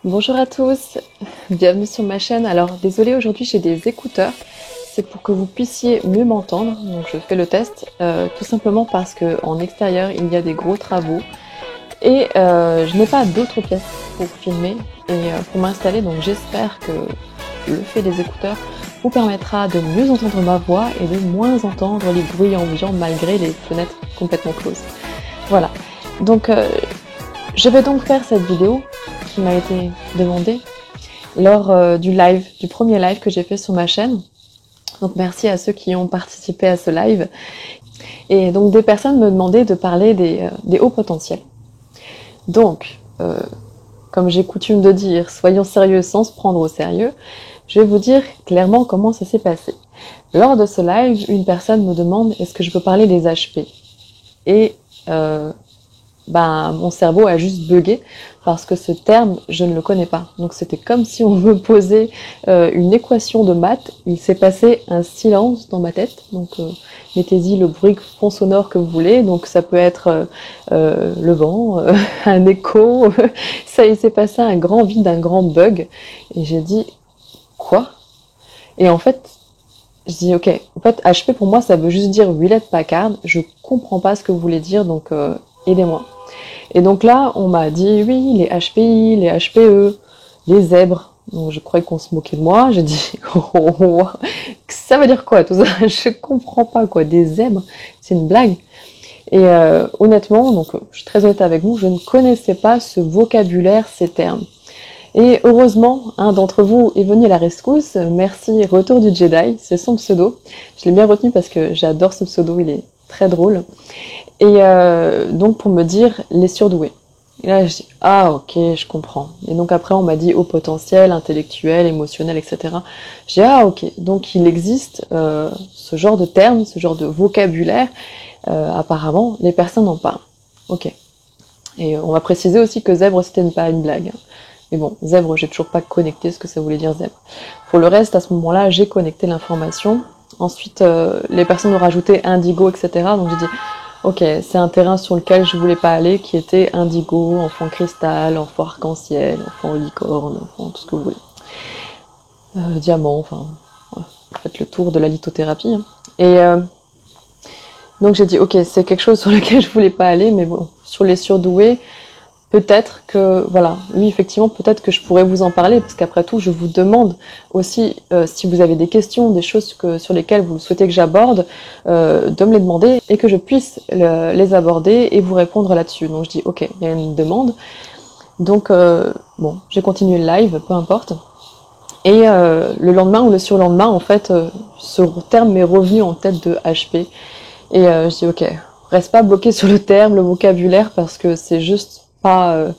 Bonjour à tous, bienvenue sur ma chaîne. Alors désolée, aujourd'hui j'ai des écouteurs, c'est pour que vous puissiez mieux m'entendre, donc je fais le test, tout simplement parce que en extérieur il y a des gros travaux et je n'ai pas d'autres pièces pour filmer et pour m'installer, donc j'espère que le fait des écouteurs vous permettra de mieux entendre ma voix et de moins entendre les bruits ambiants malgré les fenêtres complètement closes. Voilà, donc je vais donc faire cette vidéo qui m'a été demandée lors du premier live que j'ai fait sur ma chaîne. Donc merci à ceux qui ont participé à ce live. Et donc des personnes me demandaient de parler des hauts potentiels. Donc, comme j'ai coutume de dire, soyons sérieux sans se prendre au sérieux, je vais vous dire clairement comment ça s'est passé. Lors de ce live, une personne me demande est-ce que je peux parler des HP. Et mon cerveau a juste bugué parce que ce terme, je ne le connais pas. Donc c'était comme si on me posait une équation de maths, il s'est passé un silence dans ma tête. Donc mettez-y le bruit fond sonore que vous voulez. Donc ça peut être le vent, un écho. Ça, il s'est passé un grand vide, un grand bug. Et j'ai dit, quoi? Et en fait, je dis, ok, en fait, HP pour moi, ça veut juste dire Hewlett Packard. Je comprends pas ce que vous voulez dire, donc aidez-moi. Et donc là, on m'a dit, oui, les HPI, les HPE, les zèbres. Donc je croyais qu'on se moquait de moi. J'ai dit, oh, ça veut dire quoi tout ça? Je comprends pas quoi. Des zèbres, c'est une blague. Et honnêtement, donc je suis très honnête avec vous, je ne connaissais pas ce vocabulaire, ces termes. Et heureusement, un d'entre vous est venu à la rescousse. Merci, Retour du Jedi, c'est son pseudo. Je l'ai bien retenu parce que j'adore ce pseudo, il est très drôle. Et donc pour me dire les surdoués. Et là je dis ah ok je comprends. Et donc après on m'a dit haut potentiel, intellectuel, émotionnel, etc. J'ai ah ok donc il existe ce genre de termes, ce genre de vocabulaire. Apparemment les personnes en parlent. Ok. Et on m'a précisé aussi que zèbre c'était pas une blague. Mais bon zèbre j'ai toujours pas connecté ce que ça voulait dire zèbre. Pour le reste à ce moment-là j'ai connecté l'information. Ensuite les personnes ont rajouté indigo etc. Donc j'ai dit ok, c'est un terrain sur lequel je voulais pas aller, qui était indigo, enfant cristal, enfant arc-en-ciel, enfant licorne, enfant tout ce que vous voulez. Diamant, enfin, ouais, faites le tour de la lithothérapie. Hein. Et donc j'ai dit, ok, c'est quelque chose sur lequel je voulais pas aller, mais bon, sur les surdoués, peut-être que, voilà, oui, effectivement, peut-être que je pourrais vous en parler, parce qu'après tout, je vous demande aussi, si vous avez des questions, des choses sur lesquelles vous souhaitez que j'aborde, de me les demander et que je puisse les aborder et vous répondre là-dessus. Donc je dis, ok, il y a une demande. Donc, bon, j'ai continué le live, peu importe. Et le lendemain ou le surlendemain, en fait, ce terme m'est revenu en tête de HP. Et je dis, ok, reste pas bloqué sur le terme, le vocabulaire, parce que c'est juste pas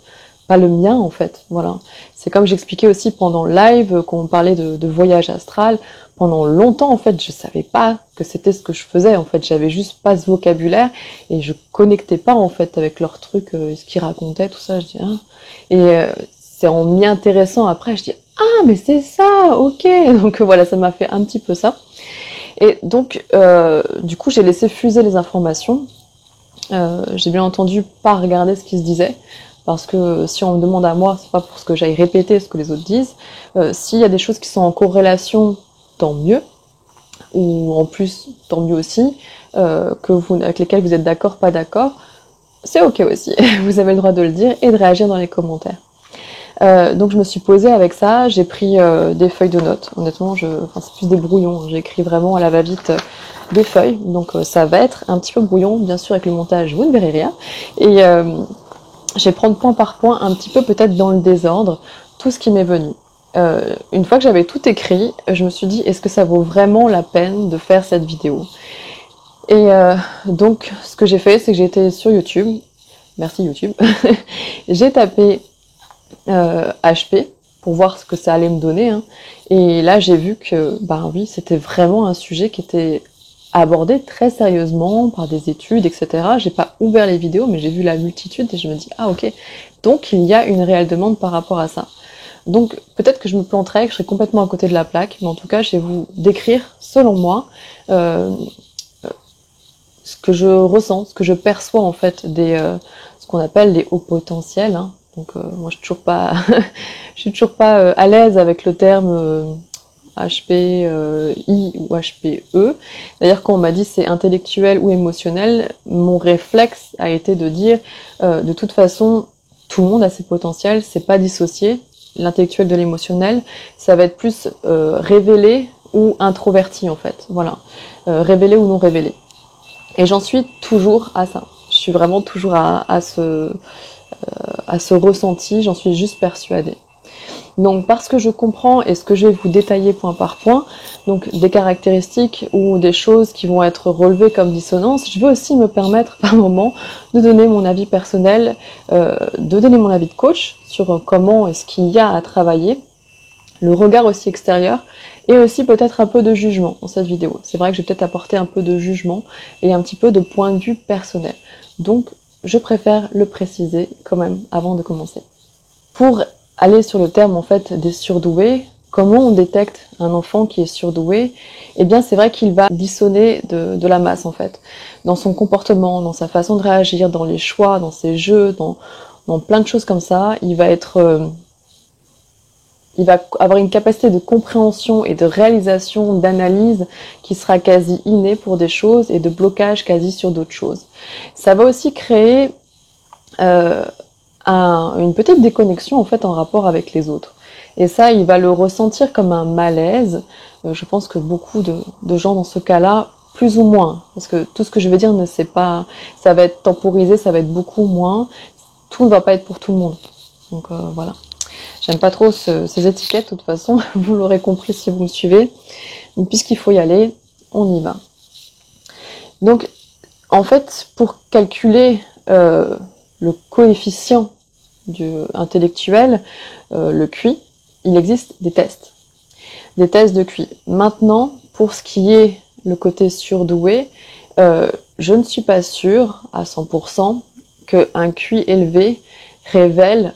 le mien en fait. Voilà. C'est comme j'expliquais aussi pendant le live quand on parlait de voyage astral. Pendant longtemps en fait, je savais pas que c'était ce que je faisais. En fait, j'avais juste pas ce vocabulaire et je connectais pas en fait avec leurs trucs, ce qu'ils racontaient, tout ça. Je dis hein. Et c'est en m'y intéressant après, je dis ah mais c'est ça, ok. Donc voilà, ça m'a fait un petit peu ça. Et donc du coup, j'ai laissé fuser les informations. J'ai bien entendu pas regarder ce qui se disait, parce que si on me demande à moi, c'est pas pour ce que j'aille répéter ce que les autres disent. S'il y a des choses qui sont en corrélation, tant mieux, ou en plus, tant mieux aussi, avec lesquelles vous êtes d'accord, pas d'accord, c'est ok aussi. Vous avez le droit de le dire et de réagir dans les commentaires. Donc je me suis posée avec ça, j'ai pris des feuilles de notes. Honnêtement, c'est plus des brouillons. J'ai écrit vraiment à la va-vite des feuilles. Donc ça va être un petit peu brouillon, bien sûr avec le montage, vous ne verrez rien. Et je vais prendre point par point, un petit peu peut-être dans le désordre, tout ce qui m'est venu. Une fois que j'avais tout écrit, je me suis dit, est-ce que ça vaut vraiment la peine de faire cette vidéo? Et donc ce que j'ai fait, c'est que j'ai été sur YouTube. Merci YouTube. J'ai tapé HP pour voir ce que ça allait me donner. Hein. Et là, j'ai vu que, oui, c'était vraiment un sujet qui était abordé très sérieusement par des études, etc. J'ai pas ouvert les vidéos, mais j'ai vu la multitude et je me dis, ah ok, donc il y a une réelle demande par rapport à ça. Donc peut-être que je me planterai, que je serai complètement à côté de la plaque, mais en tout cas, je vais vous décrire, selon moi, ce que je ressens, ce que je perçois en fait ce qu'on appelle les hauts potentiels. Hein. Donc moi je suis toujours pas à l'aise avec le terme HPI ou HPE. D'ailleurs, quand on m'a dit c'est intellectuel ou émotionnel, mon réflexe a été de dire de toute façon, tout le monde a ses potentiels, c'est pas dissocié. L'intellectuel de l'émotionnel, ça va être plus révélé ou introverti en fait. Voilà, révélé ou non révélé. Et j'en suis toujours à ça. Je suis vraiment toujours à ce ressenti, j'en suis juste persuadée. Donc parce que je comprends et ce que je vais vous détailler point par point, donc des caractéristiques ou des choses qui vont être relevées comme dissonance, je vais aussi me permettre par moment de donner mon avis personnel, de donner mon avis de coach sur comment est-ce qu'il y a à travailler, le regard aussi extérieur et aussi peut-être un peu de jugement dans cette vidéo. C'est vrai que je vais peut-être apporter un peu de jugement et un petit peu de point de vue personnel. Donc je préfère le préciser quand même avant de commencer. Pour aller sur le terme en fait des surdoués, comment on détecte un enfant qui est surdoué? Eh bien c'est vrai qu'il va dissonner de la masse en fait, dans son comportement, dans sa façon de réagir, dans les choix, dans ses jeux, dans plein de choses comme ça. Il va avoir une capacité de compréhension et de réalisation, d'analyse qui sera quasi innée pour des choses et de blocage quasi sur d'autres choses. Ça va aussi créer une petite déconnexion en fait en rapport avec les autres. Et ça, il va le ressentir comme un malaise. Je pense que beaucoup de gens dans ce cas-là, plus ou moins, parce que tout ce que je vais dire ne c'est pas, ça va être temporisé, ça va être beaucoup moins. Tout ne va pas être pour tout le monde. Donc voilà. J'aime pas trop ces étiquettes, de toute façon, vous l'aurez compris si vous me suivez. Donc, puisqu'il faut y aller, on y va. Donc, en fait, pour calculer le coefficient intellectuel, le QI, il existe des tests de QI. Maintenant, pour ce qui est le côté surdoué, je ne suis pas sûre à 100% qu'un QI élevé révèle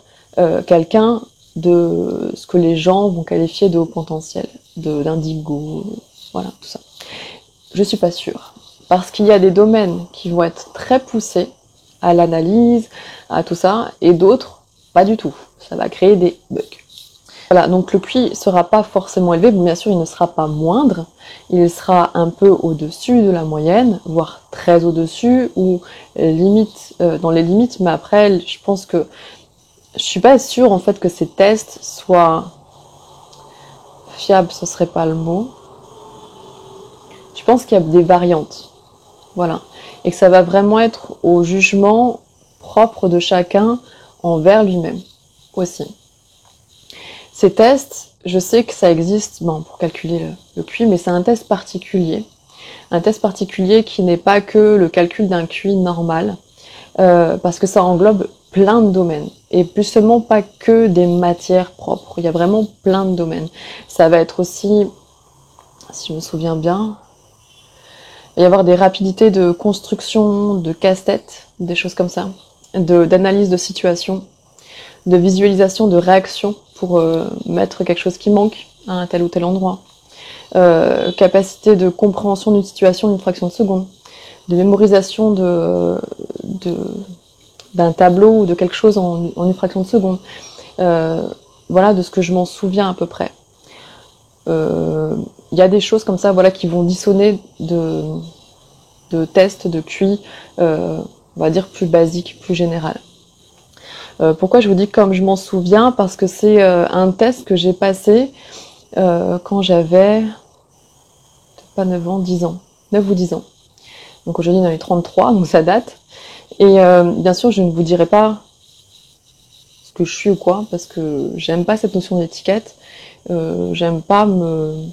quelqu'un de ce que les gens vont qualifier de haut potentiel, d'indigo, voilà, tout ça. Je suis pas sûre. Parce qu'il y a des domaines qui vont être très poussés à l'analyse, à tout ça, et d'autres, pas du tout. Ça va créer des bugs. Voilà, donc le QI sera pas forcément élevé, bien sûr il ne sera pas moindre, il sera un peu au-dessus de la moyenne, voire très au-dessus, ou limite, dans les limites, mais après, je pense que je suis pas sûre en fait que ces tests soient fiables, ce serait pas le mot. Je pense qu'il y a des variantes, voilà, et que ça va vraiment être au jugement propre de chacun envers lui-même aussi. Ces tests, je sais que ça existe pour calculer le QI, mais c'est un test particulier. Un test particulier qui n'est pas que le calcul d'un QI normal, parce que ça englobe plein de domaines. Et plus seulement pas que des matières propres. Il y a vraiment plein de domaines. Ça va être aussi, si je me souviens bien, il va y avoir des rapidités de construction, de casse-tête, des choses comme ça, d'analyse de situation, de visualisation, de réaction pour mettre quelque chose qui manque à un tel ou tel endroit. Capacité de compréhension d'une situation en une fraction de seconde, de mémorisation d'un tableau ou de quelque chose en une fraction de seconde. Voilà, de ce que je m'en souviens à peu près. Il y a des choses comme ça, voilà, qui vont dissonner de tests, de QI, on va dire plus basique, plus général. Pourquoi je vous dis comme je m'en souviens? Parce que c'est un test que j'ai passé quand j'avais pas 9 ans, 10 ans. 9 ou 10 ans. Donc aujourd'hui, j'en ai 33, donc ça date. Et bien sûr, je ne vous dirai pas ce que je suis ou quoi, parce que j'aime pas cette notion d'étiquette. J'aime pas me...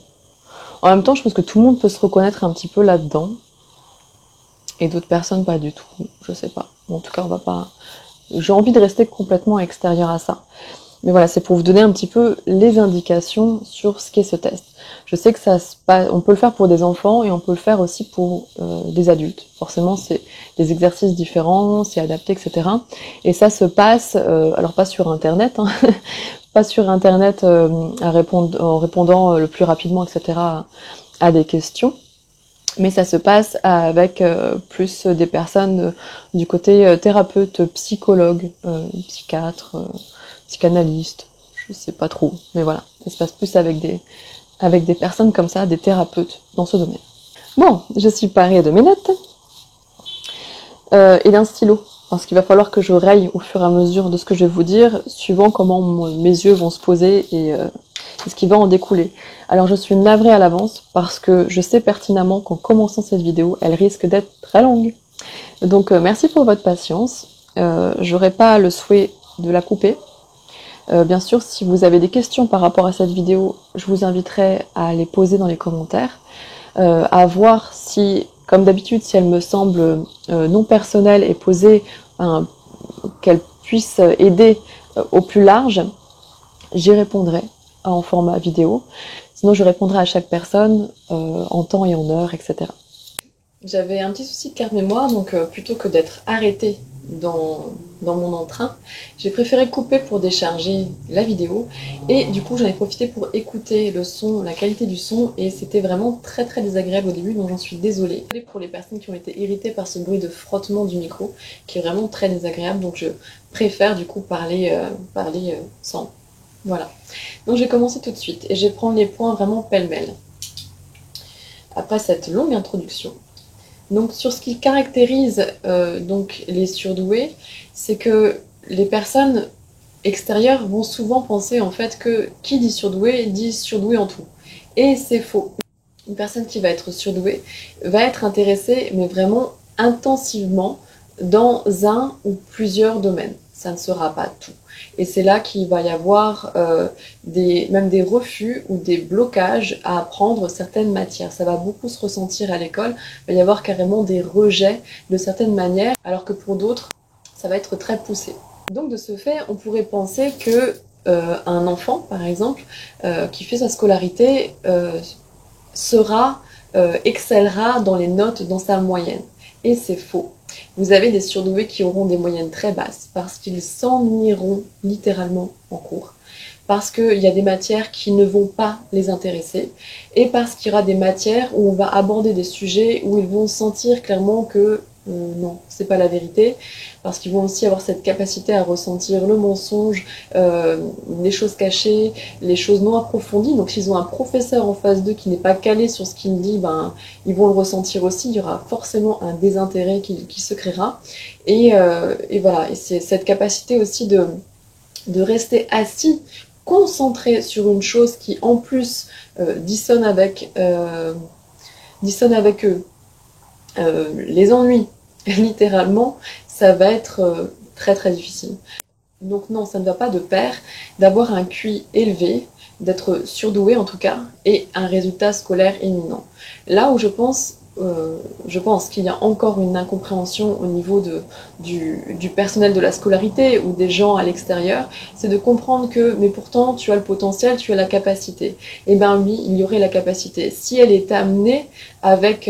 En même temps, je pense que tout le monde peut se reconnaître un petit peu là-dedans. Et d'autres personnes, pas du tout. Je sais pas. En tout cas, on va pas... J'ai envie de rester complètement extérieure à ça. Mais voilà, c'est pour vous donner un petit peu les indications sur ce qu'est ce test. Je sais que on peut le faire pour des enfants et on peut le faire aussi pour des adultes. Forcément, c'est des exercices différents, c'est adapté, etc. Et ça se passe, alors pas sur Internet, hein, pas sur Internet en répondant le plus rapidement, etc. à des questions. Mais ça se passe avec plus des personnes du côté thérapeute, psychologue, psychiatre, psychanalyste, je sais pas trop, mais voilà, ça se passe plus avec des personnes comme ça, des thérapeutes dans ce domaine. Bon, je suis parée de mes notes et d'un stylo, parce qu'il va falloir que je raye au fur et à mesure de ce que je vais vous dire, suivant comment mes yeux vont se poser et ce qui va en découler. Alors je suis navrée à l'avance parce que je sais pertinemment qu'en commençant cette vidéo, elle risque d'être très longue. Donc merci pour votre patience. J'aurai pas le souhait de la couper. Bien sûr, si vous avez des questions par rapport à cette vidéo, je vous inviterai à les poser dans les commentaires, à voir si, comme d'habitude, si elle me semble non personnelle et posée, qu'elle puisse aider au plus large, j'y répondrai en format vidéo. Sinon, je répondrai à chaque personne en temps et en heure, etc. J'avais un petit souci de carte mémoire, donc plutôt que d'être arrêtée dans mon entrain, j'ai préféré couper pour décharger la vidéo, et du coup j'en ai profité pour écouter le son, la qualité du son, et c'était vraiment très très désagréable au début, donc j'en suis désolée. Pour les personnes qui ont été irritées par ce bruit de frottement du micro, qui est vraiment très désagréable, donc je préfère du coup parler sans. Voilà. Donc je vais commencer tout de suite, et je vais prendre les points vraiment pêle-mêle. Après cette longue introduction, donc sur ce qui caractérise donc les surdoués, c'est que les personnes extérieures vont souvent penser en fait que qui dit surdoué en tout. Et c'est faux. Une personne qui va être surdouée va être intéressée, mais vraiment intensivement, dans un ou plusieurs domaines. Ça ne sera pas tout. Et c'est là qu'il va y avoir même des refus ou des blocages à apprendre certaines matières. Ça va beaucoup se ressentir à l'école. Il va y avoir carrément des rejets de certaines manières, alors que pour d'autres, ça va être très poussé. Donc de ce fait, on pourrait penser que un enfant, par exemple, qui fait sa scolarité, excellera dans les notes, dans sa moyenne. Et c'est faux. Vous avez des surdoués qui auront des moyennes très basses parce qu'ils s'ennuieront littéralement en cours, parce qu'il y a des matières qui ne vont pas les intéresser, et parce qu'il y aura des matières où on va aborder des sujets où ils vont sentir clairement que non, c'est pas la vérité, parce qu'ils vont aussi avoir cette capacité à ressentir le mensonge, les choses cachées, les choses non approfondies. Donc s'ils ont un professeur en face d'eux qui n'est pas calé sur ce qu'il dit, ben ils vont le ressentir aussi. Il y aura forcément un désintérêt qui se créera. Et voilà, et c'est cette capacité aussi de rester assis, concentré sur une chose qui en plus dissonne avec eux, les ennuis, littéralement, ça va être très très difficile. Donc non, ça ne va pas de pair d'avoir un QI élevé, d'être surdoué en tout cas, et un résultat scolaire éminent. Là où je pense qu'il y a encore une incompréhension au niveau du personnel de la scolarité ou des gens à l'extérieur, c'est de comprendre que, mais pourtant, tu as le potentiel, tu as la capacité. Et bien oui, il y aurait la capacité. Si elle est amenée avec...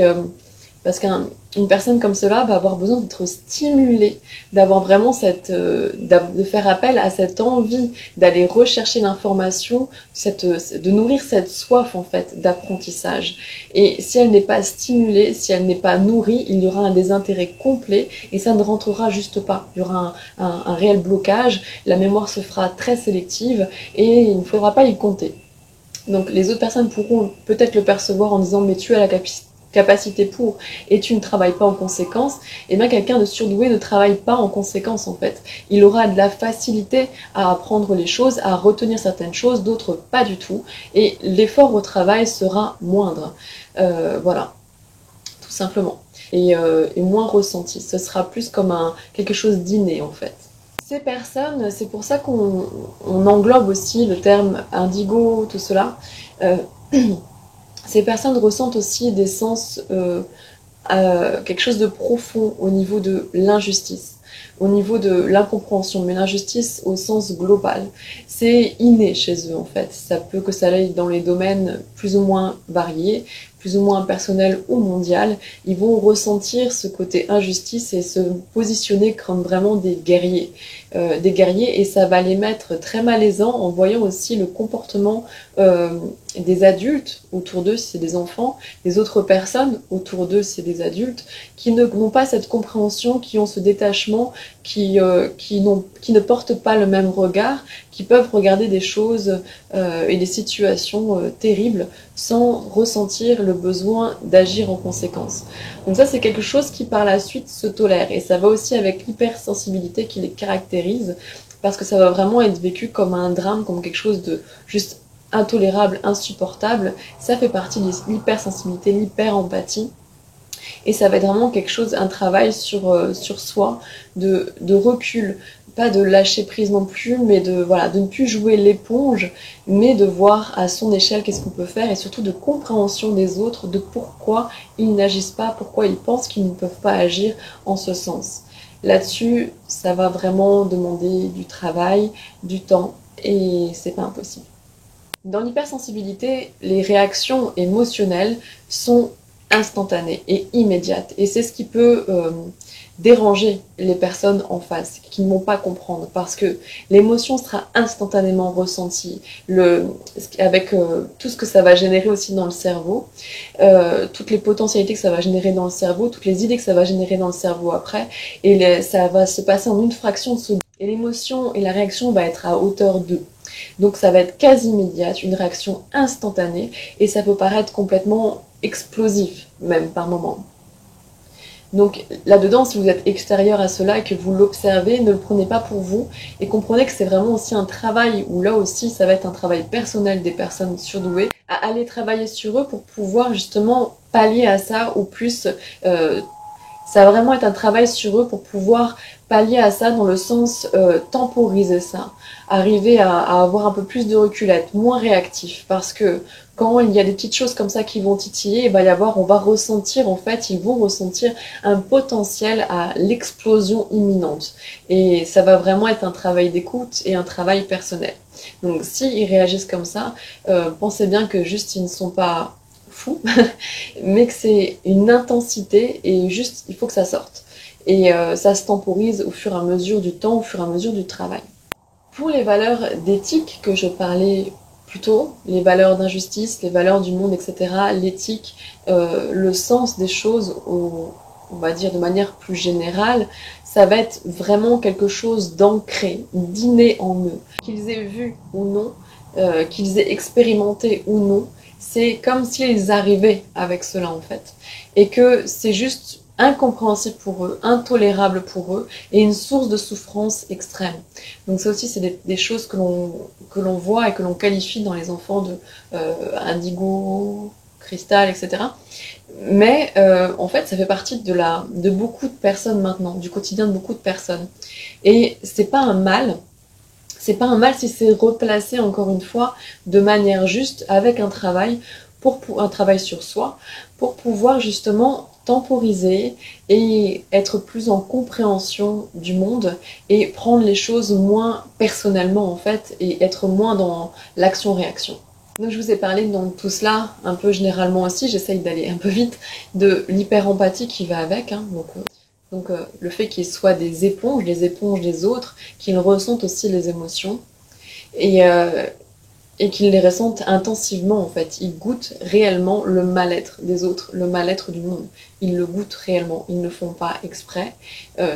parce qu'une personne comme cela va avoir besoin d'être stimulée, d'avoir vraiment de faire appel à cette envie d'aller rechercher l'information, de nourrir cette soif en fait d'apprentissage. Et si elle n'est pas stimulée, si elle n'est pas nourrie, il y aura un désintérêt complet et ça ne rentrera juste pas. Il y aura un réel blocage, la mémoire se fera très sélective et il ne faudra pas y compter. Donc les autres personnes pourront peut-être le percevoir en disant mais tu as la capacité pour, et tu ne travailles pas en conséquence, et bien quelqu'un de surdoué ne travaille pas en conséquence en fait. Il aura de la facilité à apprendre les choses, à retenir certaines choses, d'autres pas du tout, et l'effort au travail sera moindre. Voilà, tout simplement. Et moins ressenti. Ce sera plus comme quelque chose d'inné en fait. Ces personnes, c'est pour ça qu'on englobe aussi le terme indigo, tout cela. Ces personnes ressentent aussi des sens, quelque chose de profond au niveau de l'injustice, au niveau de l'incompréhension, mais l'injustice au sens global. C'est inné chez eux en fait. Ça peut que ça aille dans les domaines plus ou moins variés, plus ou moins personnel ou mondial. Ils vont ressentir ce côté injustice et se positionner comme vraiment des guerriers, et ça va les mettre très malaisants en voyant aussi le comportement des adultes autour d'eux si c'est des enfants, des autres personnes autour d'eux si c'est des adultes, qui n'ont pas cette compréhension, qui ont ce détachement, qui ne portent pas le même regard, qui peuvent regarder des choses et des situations terribles sans ressentir le besoin d'agir en conséquence. Donc ça, c'est quelque chose qui par la suite se tolère, et ça va aussi avec l'hypersensibilité qui les caractérise, parce que ça va vraiment être vécu comme un drame, comme quelque chose de juste intolérable, insupportable. Ça fait partie de l'hypersensibilité, l'hyper-empathie. Et ça va être vraiment quelque chose, un travail sur soi, de recul, pas de lâcher prise non plus, mais de ne plus jouer l'éponge, mais de voir à son échelle qu'est-ce qu'on peut faire, et surtout de compréhension des autres, de pourquoi ils n'agissent pas, pourquoi ils pensent qu'ils ne peuvent pas agir en ce sens. Là-dessus, ça va vraiment demander du travail, du temps, et c'est pas impossible. Dans l'hypersensibilité, les réactions émotionnelles sont instantanées et immédiates, et c'est ce qui peut déranger les personnes en face, qui ne vont pas comprendre, parce que l'émotion sera instantanément ressentie, avec tout ce que ça va générer aussi dans le cerveau, toutes les potentialités que ça va générer dans le cerveau, toutes les idées que ça va générer dans le cerveau après, et ça va se passer en une fraction de seconde. Et l'émotion et la réaction va être à hauteur de. Donc ça va être quasi immédiate, une réaction instantanée, et ça peut paraître complètement explosif, même par moments. Donc là-dedans, si vous êtes extérieur à cela et que vous l'observez, ne le prenez pas pour vous, et comprenez que c'est vraiment aussi un travail, où là aussi ça va être un travail personnel des personnes surdouées, à aller travailler sur eux pour pouvoir justement pallier à ça, ou plus ça va vraiment être un travail sur eux pour pouvoir pallier à ça, dans le sens temporiser ça, arriver à avoir un peu plus de recul, à être moins réactif, parce que quand il y a des petites choses comme ça qui vont titiller, on va ressentir, en fait, ils vont ressentir un potentiel à l'explosion imminente. Et ça va vraiment être un travail d'écoute et un travail personnel. Donc s'ils réagissent comme ça, pensez bien que juste ils ne sont pas fous, mais que c'est une intensité, et juste il faut que ça sorte. Et ça se temporise au fur et à mesure du temps, au fur et à mesure du travail. Pour les valeurs d'éthique que je parlais plus tôt, les valeurs d'injustice, les valeurs du monde, etc., l'éthique, le sens des choses, on va dire de manière plus générale, ça va être vraiment quelque chose d'ancré, d'inné en eux. Qu'ils aient vu ou non, qu'ils aient expérimenté ou non, c'est comme s'ils arrivaient avec cela en fait. Et que c'est juste incompréhensible pour eux, intolérable pour eux, et une source de souffrance extrême. Donc ça aussi, c'est des choses que l'on voit et que l'on qualifie dans les enfants de indigo, cristal, etc. Mais en fait, ça fait partie de beaucoup de personnes maintenant, du quotidien de beaucoup de personnes. Et c'est pas un mal. C'est pas un mal si c'est replacé, encore une fois, de manière juste, avec un travail sur soi, pour pouvoir justement temporiser et être plus en compréhension du monde, et prendre les choses moins personnellement en fait, et être moins dans l'action-réaction. Donc je vous ai parlé dans tout cela, un peu généralement aussi, j'essaye d'aller un peu vite, de l'hyper-empathie qui va avec, hein, donc le fait qu'ils soient des éponges, les éponges des autres, qu'ils ressentent aussi les émotions, et qu'ils les ressentent intensivement en fait. Ils goûtent réellement le mal-être des autres, le mal-être du monde. Ils le goûtent réellement, ils ne le font pas exprès.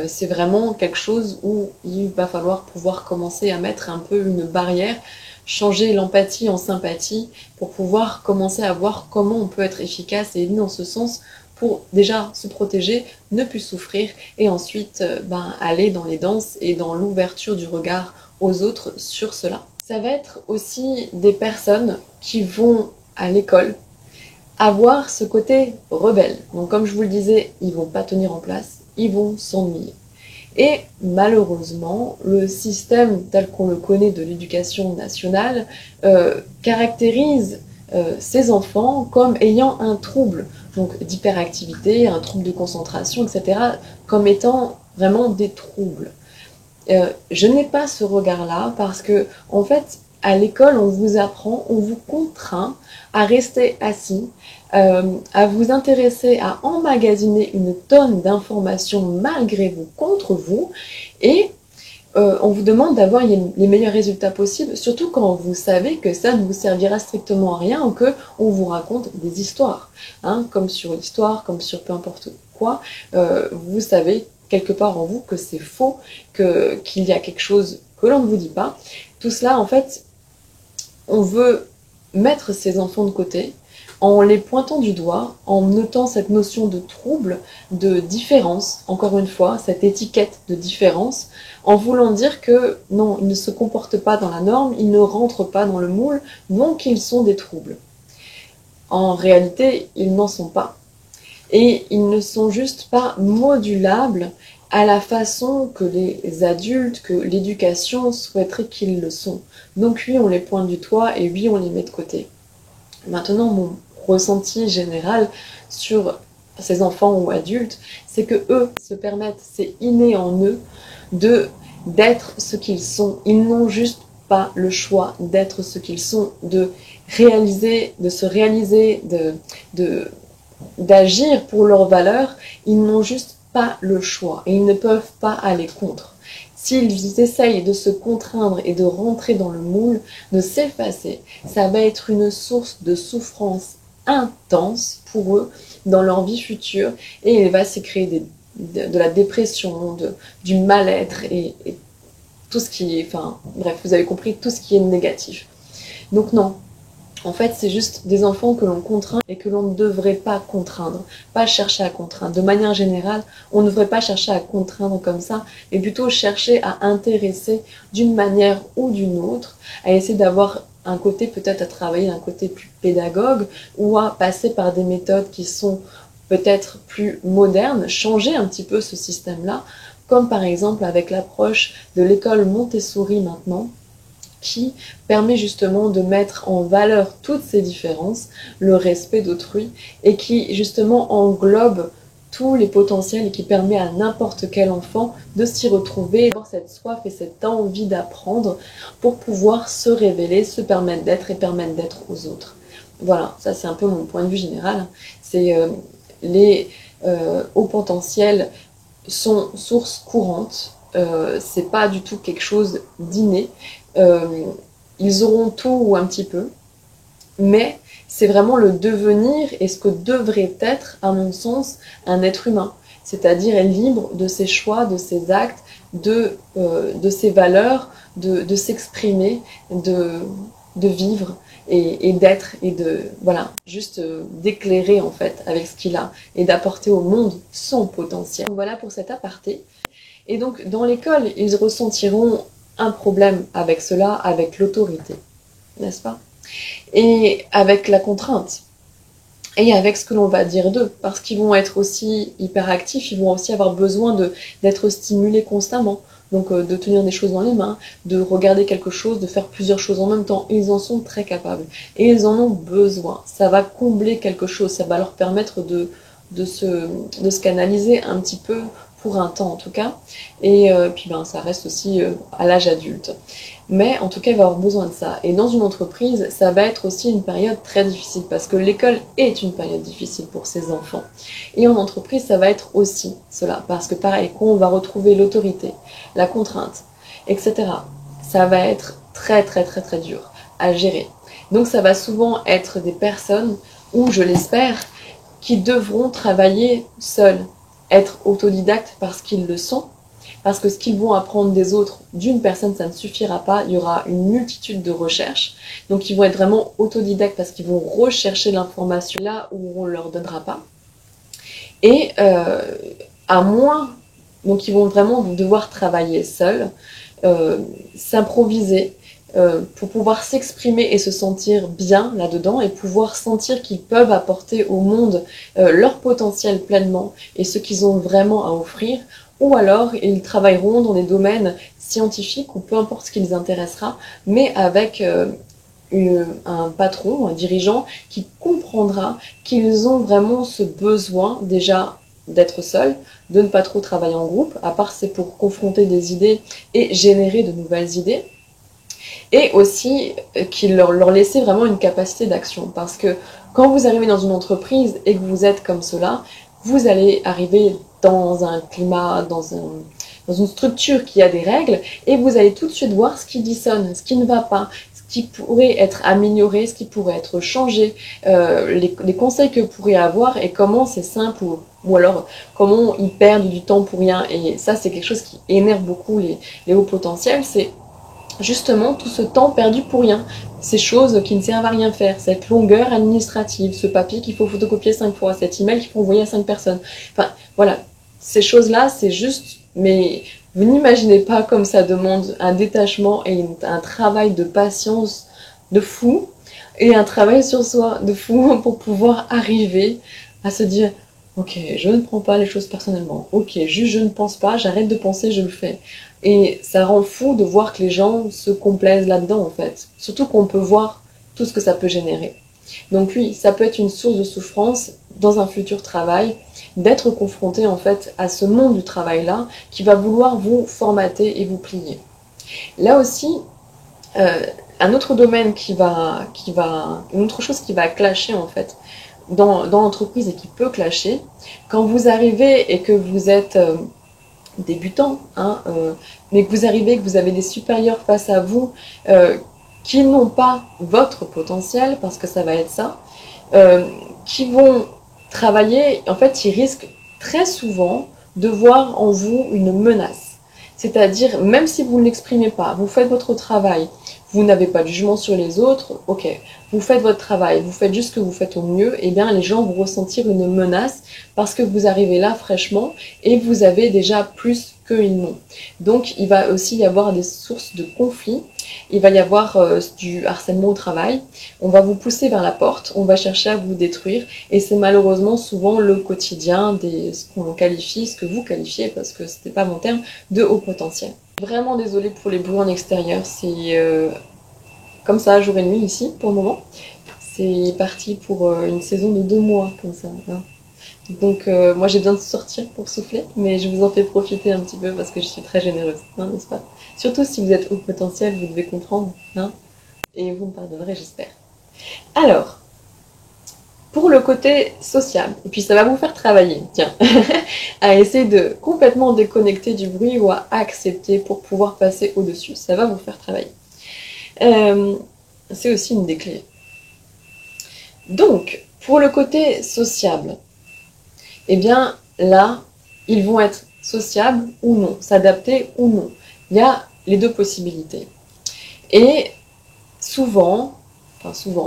C'est vraiment quelque chose où il va falloir pouvoir commencer à mettre un peu une barrière, changer l'empathie en sympathie, pour pouvoir commencer à voir comment on peut être efficace et aider dans ce sens, pour déjà se protéger, ne plus souffrir, et ensuite aller dans les danses et dans l'ouverture du regard aux autres sur cela. Ça va être aussi des personnes qui vont à l'école avoir ce côté rebelle. Donc comme je vous le disais, ils vont pas tenir en place, ils vont s'ennuyer. Et malheureusement, le système tel qu'on le connaît de l'éducation nationale caractérise ces enfants comme ayant un trouble, donc d'hyperactivité, un trouble de concentration, etc., comme étant vraiment des troubles. Je n'ai pas ce regard-là, parce que, en fait, à l'école, on vous apprend, on vous contraint à rester assis, à vous intéresser, à emmagasiner une tonne d'informations malgré vous, contre vous, et on vous demande d'avoir les meilleurs résultats possibles, surtout quand vous savez que ça ne vous servira strictement à rien ou que on vous raconte des histoires, hein, comme sur l'histoire, comme sur peu importe quoi. Vous savez quelque part en vous que c'est faux, qu'il y a quelque chose que l'on ne vous dit pas. Tout cela, en fait, on veut mettre ces enfants de côté en les pointant du doigt, en notant cette notion de trouble, de différence, encore une fois, cette étiquette de différence, en voulant dire que non, ils ne se comportent pas dans la norme, ils ne rentrent pas dans le moule, donc ils sont des troubles. En réalité, ils n'en sont pas. Et ils ne sont juste pas modulables à la façon que les adultes, que l'éducation souhaiterait qu'ils le sont. Donc oui, on les pointe du doigt et oui, on les met de côté. Maintenant, mon ressenti général sur ces enfants ou adultes, c'est que eux se permettent, c'est inné en eux, d'être ce qu'ils sont. Ils n'ont juste pas le choix d'être ce qu'ils sont, de réaliser, de se réaliser, d'agir pour leurs valeurs. Ils n'ont juste pas le choix et ils ne peuvent pas aller contre. S'ils essayent de se contraindre et de rentrer dans le moule, de s'effacer, ça va être une source de souffrance intense pour eux dans leur vie future et il va s'y créer de la dépression, du mal-être et tout ce qui est, enfin bref, vous avez compris, tout ce qui est négatif. Donc non, en fait, c'est juste des enfants que l'on contraint et que l'on ne devrait pas contraindre, pas chercher à contraindre. De manière générale, on ne devrait pas chercher à contraindre comme ça, mais plutôt chercher à intéresser d'une manière ou d'une autre, à essayer d'avoir un côté peut-être à travailler, un côté plus pédagogue, ou à passer par des méthodes qui sont peut-être plus modernes, changer un petit peu ce système-là, comme par exemple avec l'approche de l'école Montessori maintenant, qui permet justement de mettre en valeur toutes ces différences, le respect d'autrui, et qui justement englobe tous les potentiels et qui permet à n'importe quel enfant de s'y retrouver, d'avoir cette soif et cette envie d'apprendre pour pouvoir se révéler, se permettre d'être et permettre d'être aux autres. Voilà, ça c'est un peu mon point de vue général. C'est les hauts potentiels sont source courante, c'est pas du tout quelque chose d'inné. Ils auront tout ou un petit peu, mais c'est vraiment le devenir et ce que devrait être, à mon sens, un être humain, c'est-à-dire libre de ses choix, de ses actes, de ses valeurs, de s'exprimer, de vivre et d'être et de voilà, juste d'éclairer en fait avec ce qu'il a et d'apporter au monde son potentiel. Voilà pour cet aparté. Et donc dans l'école, ils ressentiront un problème avec cela, avec l'autorité, n'est-ce pas? Et avec la contrainte, et avec ce que l'on va dire d'eux, parce qu'ils vont être aussi hyperactifs, ils vont aussi avoir besoin d'être stimulés constamment, donc de tenir des choses dans les mains, de regarder quelque chose, de faire plusieurs choses en même temps, ils en sont très capables, et ils en ont besoin, ça va combler quelque chose, ça va leur permettre de se canaliser un petit peu, pour un temps en tout cas, et puis ben ça reste aussi à l'âge adulte. Mais en tout cas, il va avoir besoin de ça. Et dans une entreprise, ça va être aussi une période très difficile parce que l'école est une période difficile pour ces enfants. Et en entreprise, ça va être aussi cela. Parce que pareil, quand on va retrouver l'autorité, la contrainte, etc., ça va être très très très très dur à gérer. Donc ça va souvent être des personnes, ou je l'espère, qui devront travailler seuls, être autodidactes parce qu'ils le sont, parce que ce qu'ils vont apprendre des autres, d'une personne, ça ne suffira pas, il y aura une multitude de recherches, donc ils vont être vraiment autodidactes parce qu'ils vont rechercher l'information là où on ne leur donnera pas, et à moins, donc ils vont vraiment devoir travailler seuls, s'improviser, pour pouvoir s'exprimer et se sentir bien là-dedans et pouvoir sentir qu'ils peuvent apporter au monde leur potentiel pleinement et ce qu'ils ont vraiment à offrir, ou alors ils travailleront dans des domaines scientifiques ou peu importe ce qui les intéressera, mais avec un patron, un dirigeant qui comprendra qu'ils ont vraiment ce besoin déjà d'être seuls, de ne pas trop travailler en groupe, à part c'est pour confronter des idées et générer de nouvelles idées, et aussi qu'il leur laissait vraiment une capacité d'action. Parce que quand vous arrivez dans une entreprise et que vous êtes comme cela, vous allez arriver dans un climat, dans une structure qui a des règles, et vous allez tout de suite voir ce qui dissonne, ce qui ne va pas, ce qui pourrait être amélioré, ce qui pourrait être changé, les conseils que vous pourriez avoir et comment c'est simple ou alors comment ils perdent du temps pour rien. Et ça, c'est quelque chose qui énerve beaucoup les hauts potentiels, c'est justement tout ce temps perdu pour rien, ces choses qui ne servent à rien faire, cette longueur administrative, ce papier qu'il faut photocopier 5 fois, cet email qu'il faut envoyer à 5 personnes. Enfin, voilà, ces choses-là, c'est juste, mais vous n'imaginez pas comme ça demande un détachement et un travail de patience de fou, et un travail sur soi de fou pour pouvoir arriver à se dire ok, je ne prends pas les choses personnellement, ok, juste je ne pense pas, j'arrête de penser, je le fais. Et ça rend fou de voir que les gens se complaisent là-dedans, en fait. Surtout qu'on peut voir tout ce que ça peut générer. Donc oui, ça peut être une source de souffrance dans un futur travail, d'être confronté, en fait, à ce monde du travail-là, qui va vouloir vous formater et vous plier. Là aussi, un autre domaine une autre chose qui va clasher, en fait, dans l'entreprise et qui peut clasher, quand vous arrivez et que vous êtes débutant, mais que vous arrivez, que vous avez des supérieurs face à vous qui n'ont pas votre potentiel, parce que ça va être ça, qui vont travailler, en fait, ils risquent très souvent de voir en vous une menace. C'est-à-dire, même si vous ne l'exprimez pas, vous faites votre travail, vous n'avez pas de jugement sur les autres, ok, vous faites votre travail, vous faites juste ce que vous faites au mieux, et bien les gens vont ressentir une menace parce que vous arrivez là fraîchement et vous avez déjà plus qu'ils n'ont. Donc il va aussi y avoir des sources de conflits, il va y avoir du harcèlement au travail, on va vous pousser vers la porte, on va chercher à vous détruire, et c'est malheureusement souvent le quotidien ce qu'on qualifie, ce que vous qualifiez, parce que c'était pas mon terme, de haut potentiel. Vraiment désolée pour les bruits en extérieur, c'est comme ça jour et nuit ici pour le moment. C'est parti pour une saison de 2 mois comme ça. Donc moi j'ai besoin de sortir pour souffler, mais je vous en fais profiter un petit peu parce que je suis très généreuse, n'est-ce pas? Surtout si vous êtes haut potentiel, vous devez comprendre, et vous me pardonnerez, j'espère. Alors, pour le côté social, et puis ça va vous faire travailler, tiens, à essayer de complètement déconnecter du bruit ou à accepter pour pouvoir passer au-dessus. Ça va vous faire travailler. C'est aussi une des clés. Donc, pour le côté sociable, eh bien là, ils vont être sociables ou non, s'adapter ou non. Il y a les deux possibilités. Et souvent,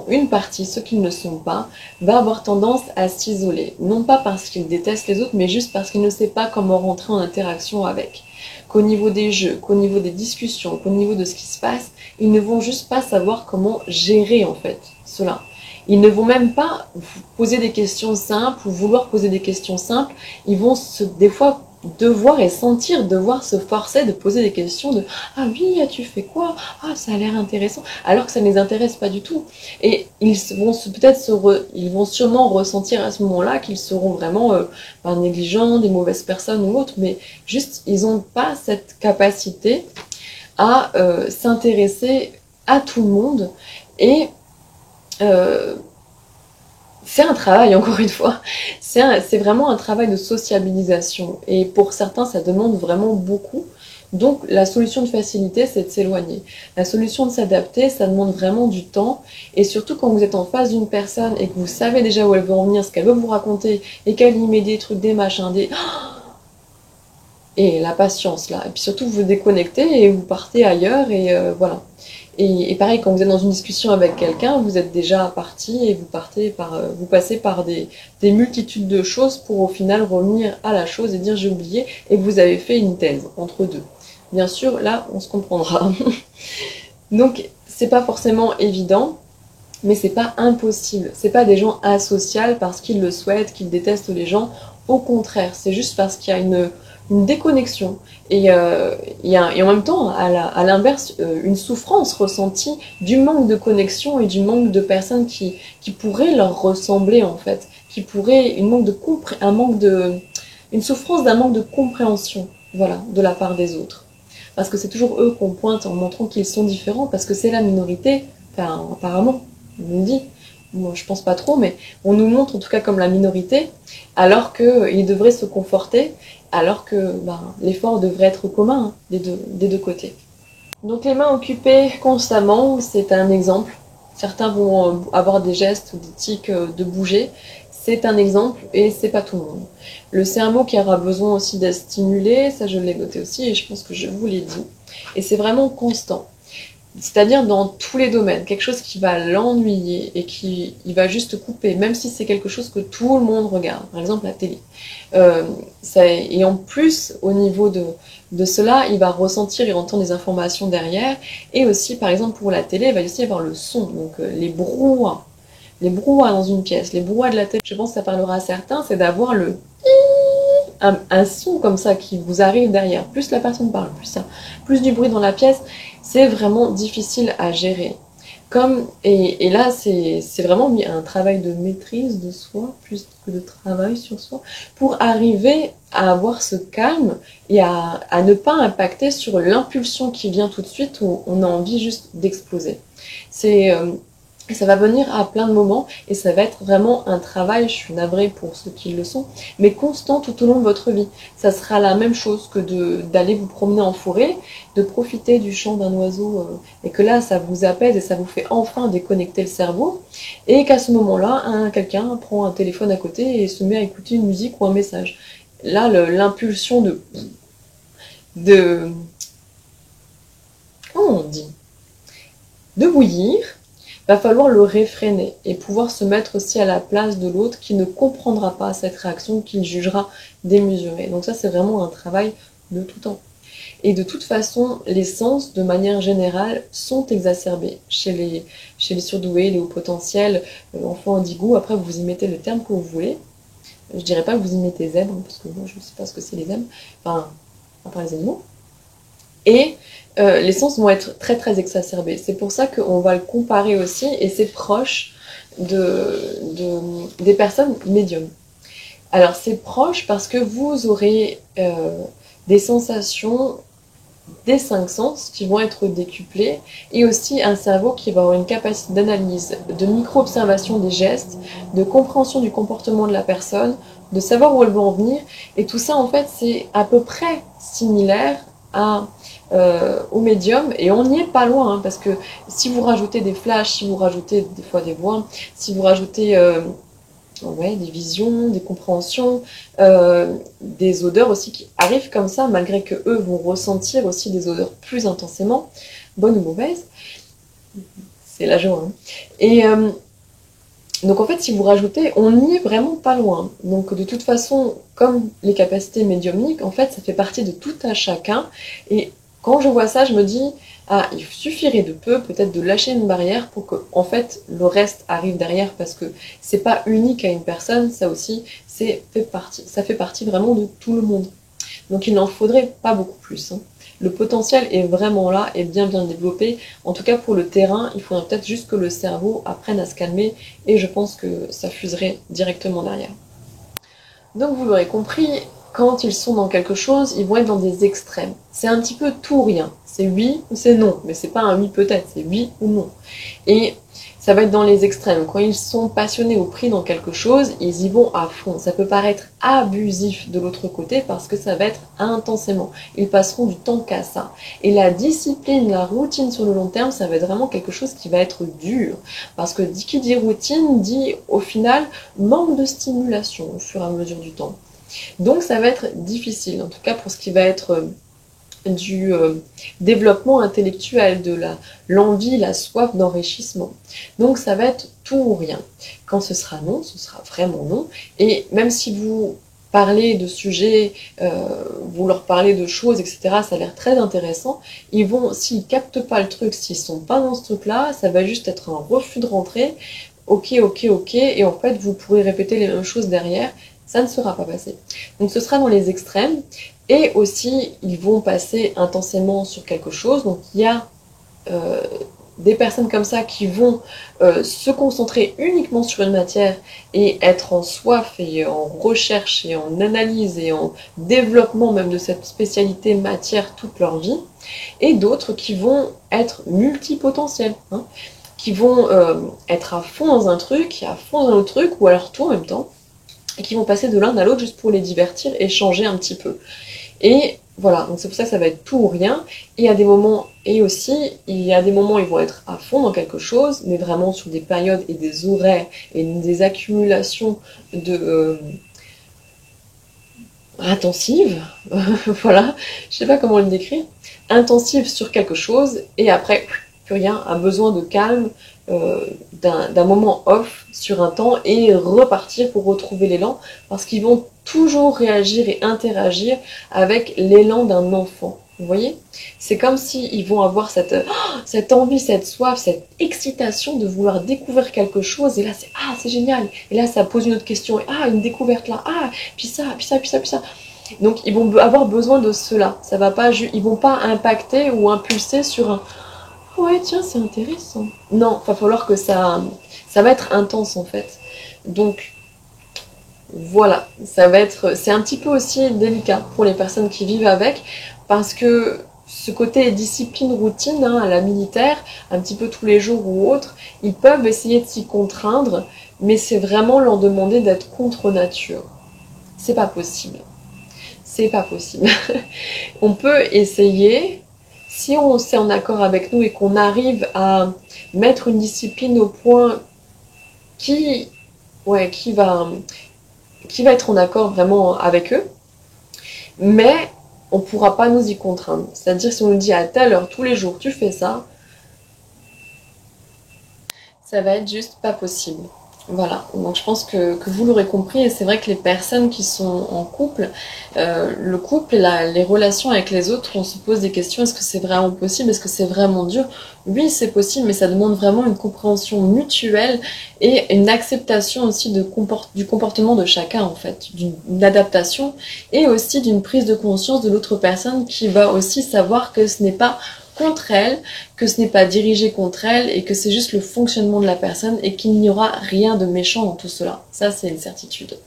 une partie, ceux qui ne le sont pas, va avoir tendance à s'isoler. Non pas parce qu'ils détestent les autres, mais juste parce qu'ils ne savent pas comment rentrer en interaction avec. Qu'au niveau des jeux, qu'au niveau des discussions, qu'au niveau de ce qui se passe, ils ne vont juste pas savoir comment gérer en fait cela. Ils ne vont même pas poser des questions simples ou vouloir poser des questions simples. Ils vont des fois devoir se forcer de poser des questions de « Ah oui, as-tu fait quoi? Ah, ça a l'air intéressant », alors que ça ne les intéresse pas du tout. Et ils vont sûrement ressentir à ce moment-là qu'ils seront vraiment négligents, des mauvaises personnes ou autres, mais juste, ils n'ont pas cette capacité à s'intéresser à tout le monde et c'est un travail, encore une fois, c'est vraiment un travail de sociabilisation, et pour certains ça demande vraiment beaucoup. Donc la solution de facilité, c'est de s'éloigner. La solution de s'adapter, ça demande vraiment du temps, et surtout quand vous êtes en face d'une personne et que vous savez déjà où elle veut en venir, ce qu'elle veut vous raconter, et qu'elle y met des trucs, des machins, et la patience là, et puis surtout vous vous déconnectez et vous partez ailleurs, et voilà. Et pareil, quand vous êtes dans une discussion avec quelqu'un, vous êtes déjà parti et vous passez par des multitudes de choses pour au final revenir à la chose et dire j'ai oublié, et vous avez fait une thèse entre deux. Bien sûr, là, on se comprendra. Donc, c'est pas forcément évident, mais c'est pas impossible. C'est pas des gens asociaux parce qu'ils le souhaitent, qu'ils détestent les gens. Au contraire, c'est juste parce qu'il y a une déconnexion. Et en même temps, à l'inverse, une souffrance ressentie du manque de connexion et du manque de personnes qui pourraient leur ressembler, en fait. Une souffrance d'un manque de compréhension, voilà, de la part des autres. Parce que c'est toujours eux qu'on pointe en montrant qu'ils sont différents, parce que c'est la minorité, enfin, apparemment, on nous dit. Moi, je pense pas trop, mais on nous montre en tout cas comme la minorité, alors qu'ils devraient se conforter alors que l'effort devrait être commun, hein, des deux côtés. Donc les mains occupées constamment, c'est un exemple. Certains vont avoir des gestes ou des tics de bouger. C'est un exemple et c'est pas tout le monde. Le cerveau qui aura besoin aussi d'être stimulé, ça je l'ai noté aussi et je pense que je vous l'ai dit. Et c'est vraiment constant. C'est-à-dire dans tous les domaines, quelque chose qui va l'ennuyer et il va juste couper, même si c'est quelque chose que tout le monde regarde, par exemple la télé. Et en plus, au niveau de cela, il va ressentir et entendre des informations derrière, et aussi, par exemple, pour la télé, il va aussi y avoir le son, donc les brouhahs dans une pièce, les brouhahs de la télé, je pense que ça parlera à certains, c'est d'avoir un son comme ça qui vous arrive derrière. Plus la personne parle, plus du bruit dans la pièce, c'est vraiment difficile à gérer. Et là, c'est vraiment un travail de maîtrise de soi, plus que de travail sur soi, pour arriver à avoir ce calme et à ne pas impacter sur l'impulsion qui vient tout de suite où on a envie juste d'exploser. Ça va venir à plein de moments et ça va être vraiment un travail, je suis navrée pour ceux qui le sont, mais constant tout au long de votre vie. Ça sera la même chose que d'aller vous promener en forêt, de profiter du chant d'un oiseau et que là ça vous apaise et ça vous fait enfin déconnecter le cerveau et qu'à ce moment-là, quelqu'un prend un téléphone à côté et se met à écouter une musique ou un message. Là, l'impulsion de comment on dit, de bouillir, va falloir le réfréner et pouvoir se mettre aussi à la place de l'autre qui ne comprendra pas cette réaction, qu'il jugera démesurée. Donc ça, c'est vraiment un travail de tout temps. Et de toute façon, les sens, de manière générale, sont exacerbés chez les surdoués, les hauts potentiels, enfants indigos. Après, vous y mettez le terme que vous voulez. Je dirais pas que vous y mettez zèbre, parce que moi, je ne sais pas ce que c'est les zèbres. Enfin, à part les animaux. Et les sens vont être très très exacerbés. C'est pour ça qu'on va le comparer aussi, et c'est proche des personnes médiums. Alors c'est proche parce que vous aurez des sensations des 5 sens qui vont être décuplés, et aussi un cerveau qui va avoir une capacité d'analyse, de micro-observation des gestes, de compréhension du comportement de la personne, de savoir où elle veut en venir, et tout ça en fait c'est à peu près similaire au médium, et on n'y est pas loin, hein, parce que si vous rajoutez des flashs, si vous rajoutez des fois des voix, si vous rajoutez des visions, des compréhensions, des odeurs aussi qui arrivent comme ça, malgré que eux vont ressentir aussi des odeurs plus intensément, bonnes ou mauvaises, c'est la joie. Hein. Et donc en fait, si vous rajoutez, on n'y est vraiment pas loin. Donc de toute façon, comme les capacités médiumniques, en fait, ça fait partie de tout un chacun. Et quand je vois ça, je me dis, il suffirait de peu, peut-être de lâcher une barrière pour que, en fait, le reste arrive derrière, parce que c'est pas unique à une personne, ça aussi, ça fait partie vraiment de tout le monde. Donc il n'en faudrait pas beaucoup plus. Hein. Le potentiel est vraiment là et bien développé. En tout cas pour le terrain, il faudrait peut-être juste que le cerveau apprenne à se calmer, et je pense que ça fuserait directement derrière. Donc vous l'aurez compris, quand ils sont dans quelque chose, ils vont être dans des extrêmes. C'est un petit peu tout ou rien. C'est oui ou c'est non. Mais c'est pas un oui peut-être, c'est oui ou non. Et ça va être dans les extrêmes. Quand ils sont passionnés ou pris dans quelque chose, ils y vont à fond. Ça peut paraître abusif de l'autre côté parce que ça va être intensément. Ils passeront du temps qu'à ça. Et la discipline, la routine sur le long terme, ça va être vraiment quelque chose qui va être dur. Parce que qui dit routine, dit au final manque de stimulation au fur et à mesure du temps. Donc ça va être difficile, en tout cas pour ce qui va être du développement intellectuel, de l'envie, la soif d'enrichissement. Donc ça va être tout ou rien. Quand ce sera non, ce sera vraiment non. Et même si vous parlez de sujets, vous leur parlez de choses, etc., ça a l'air très intéressant, ils vont, s'ils captent pas le truc, s'ils sont pas dans ce truc-là, ça va juste être un refus de rentrer. Ok, et en fait vous pourrez répéter les mêmes choses derrière, ça ne sera pas passé. Donc ce sera dans les extrêmes, et aussi ils vont passer intensément sur quelque chose. Donc il y a des personnes comme ça qui vont se concentrer uniquement sur une matière et être en soif et en recherche et en analyse et en développement même de cette spécialité matière toute leur vie, et d'autres qui vont être multipotentiels, hein, qui vont être à fond dans un truc, à fond dans un autre truc, ou alors tout en même temps. et qui vont passer de l'un à l'autre juste pour les divertir et changer un petit peu. Et voilà, donc c'est pour ça que ça va être tout ou rien. Et il y a des moments, et aussi, il y a des moments où ils vont être à fond dans quelque chose, mais vraiment sur des périodes et des horaires et des accumulations de intensives, voilà, je sais pas comment le décrire, intensives sur quelque chose, et après, plus rien, a besoin de calme, d'un moment off sur un temps et repartir pour retrouver l'élan, parce qu'ils vont toujours réagir et interagir avec l'élan d'un enfant. Vous voyez? C'est comme s'ils vont avoir cette envie, cette soif, cette excitation de vouloir découvrir quelque chose, et là c'est génial, et là ça pose une autre question, et une découverte là, puis ça, puis ça, puis ça, puis ça. Donc ils vont avoir besoin de cela. Ça va pas, ils vont pas impacter ou impulser sur un ouais, tiens, c'est intéressant. Non, va falloir que ça va être intense en fait. Donc voilà, c'est un petit peu aussi délicat pour les personnes qui vivent avec, parce que ce côté discipline, routine, à la militaire, un petit peu tous les jours ou autre, ils peuvent essayer de s'y contraindre, mais c'est vraiment leur demander d'être contre nature. C'est pas possible. C'est pas possible. On peut essayer, si on s'est en accord avec nous et qu'on arrive à mettre une discipline au point qui, ouais, qui va être en accord vraiment avec eux, mais on pourra pas nous y contraindre. C'est-à-dire si on nous dit à telle heure tous les jours tu fais ça va être juste pas possible. Voilà, donc je pense que vous l'aurez compris, et c'est vrai que les personnes qui sont en couple, le couple et les relations avec les autres, on se pose des questions, est-ce que c'est vraiment possible, est-ce que c'est vraiment dur? Oui, c'est possible, mais ça demande vraiment une compréhension mutuelle et une acceptation aussi du comportement de chacun en fait, d'une adaptation, et aussi d'une prise de conscience de l'autre personne qui va aussi savoir que ce n'est pas contre elle, que ce n'est pas dirigé contre elle et que c'est juste le fonctionnement de la personne et qu'il n'y aura rien de méchant dans tout cela. Ça, c'est une certitude.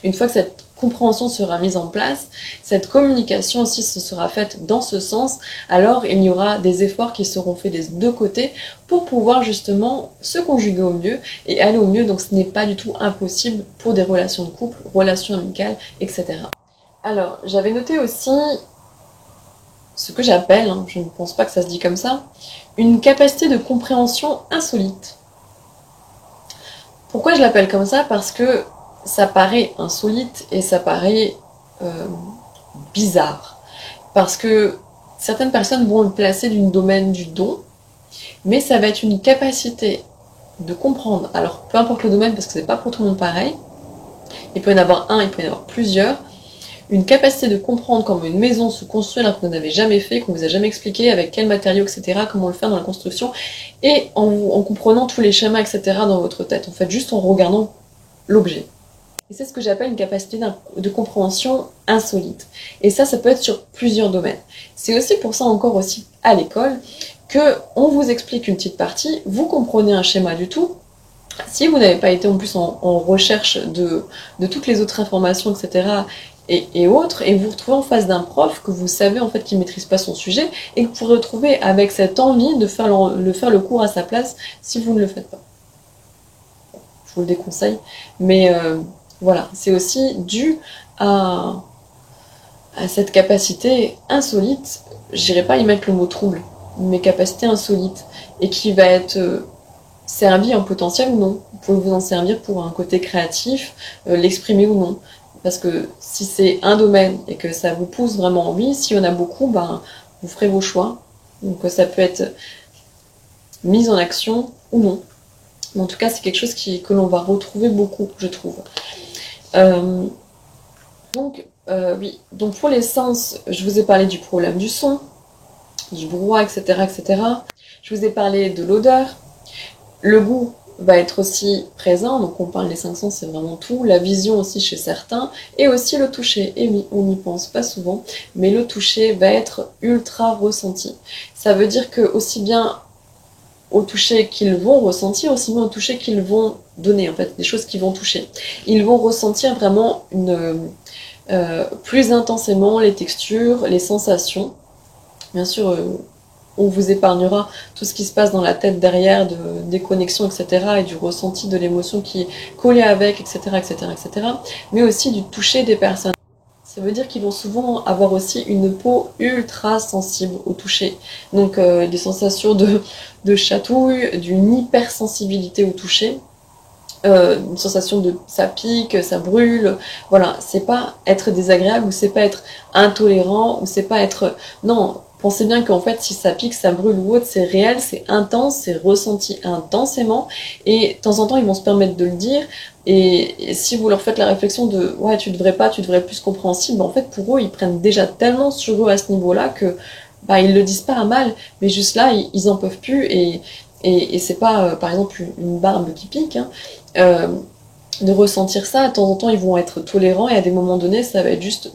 Une fois que cette compréhension sera mise en place, cette communication aussi se sera faite dans ce sens, alors il y aura des efforts qui seront faits des deux côtés pour pouvoir justement se conjuguer au mieux et aller au mieux. Donc ce n'est pas du tout impossible pour des relations de couple, relations amicales, etc. Alors, j'avais noté aussi ce que j'appelle, je ne pense pas que ça se dit comme ça, une capacité de compréhension insolite. Pourquoi je l'appelle comme ça? Parce que ça paraît insolite et ça paraît bizarre. Parce que certaines personnes vont le placer du domaine du don, mais ça va être une capacité de comprendre. Alors, peu importe le domaine, parce que c'est pas pour tout le monde pareil. Il peut y en avoir un, il peut y en avoir plusieurs. Une capacité de comprendre comment une maison se construit alors que vous n'avez jamais fait, qu'on vous a jamais expliqué avec quels matériaux, etc., comment le faire dans la construction, et en comprenant tous les schémas, etc., dans votre tête. En fait, juste en regardant l'objet. Et c'est ce que j'appelle une capacité de compréhension insolite. Et ça peut être sur plusieurs domaines. C'est aussi pour ça encore aussi à l'école que on vous explique une petite partie, vous comprenez un schéma du tout. Si vous n'avez pas été en plus en recherche de toutes les autres informations, etc., et autres, et vous vous retrouvez en face d'un prof que vous savez en fait qu'il maîtrise pas son sujet, et que vous vous retrouvez avec cette envie de faire le cours à sa place si vous ne le faites pas. Je vous le déconseille, mais voilà, c'est aussi dû à cette capacité insolite, j'irai pas y mettre le mot trouble, mais capacité insolite, et qui va être servi en potentiel ou non. Vous pouvez vous en servir pour un côté créatif, l'exprimer ou non. Parce que si c'est un domaine et que ça vous pousse vraiment envie, s'il y en a beaucoup, vous ferez vos choix. Donc ça peut être mis en action ou non. Mais en tout cas, c'est quelque chose que l'on va retrouver beaucoup, je trouve. Oui. Donc pour les sens, je vous ai parlé du problème du son, du brouhaha, etc., etc. Je vous ai parlé de l'odeur. Le goût va être aussi présent, donc on parle des 5 sens, c'est vraiment tout. La vision aussi chez certains, et aussi le toucher. Et oui, on n'y pense pas souvent, mais le toucher va être ultra ressenti. Ça veut dire que aussi bien au toucher qu'ils vont ressentir, aussi bien au toucher qu'ils vont donner, en fait, des choses qu'ils vont toucher. Ils vont ressentir vraiment plus intensément les textures, les sensations. Bien sûr, on vous épargnera tout ce qui se passe dans la tête derrière, des connexions, etc., et du ressenti de l'émotion qui est collée avec, etc., etc., etc., mais aussi du toucher des personnes. Ça veut dire qu'ils vont souvent avoir aussi une peau ultra sensible au toucher. Donc des sensations de chatouille, d'une hypersensibilité au toucher. Une sensation de ça pique, ça brûle, voilà, c'est pas être désagréable ou c'est pas être intolérant ou c'est pas être non, pensez bien qu'en fait si ça pique, ça brûle ou autre, c'est réel, c'est intense, c'est ressenti intensément et de temps en temps ils vont se permettre de le dire et si vous leur faites la réflexion de ouais tu devrais pas, tu devrais être plus compréhensible, en fait pour eux ils prennent déjà tellement sur eux à ce niveau-là que bah ils le disent pas à mal, mais juste là ils en peuvent plus et c'est pas par exemple une barbe qui pique, hein, euh, de ressentir ça. De temps en temps, ils vont être tolérants et à des moments donnés, ça va être juste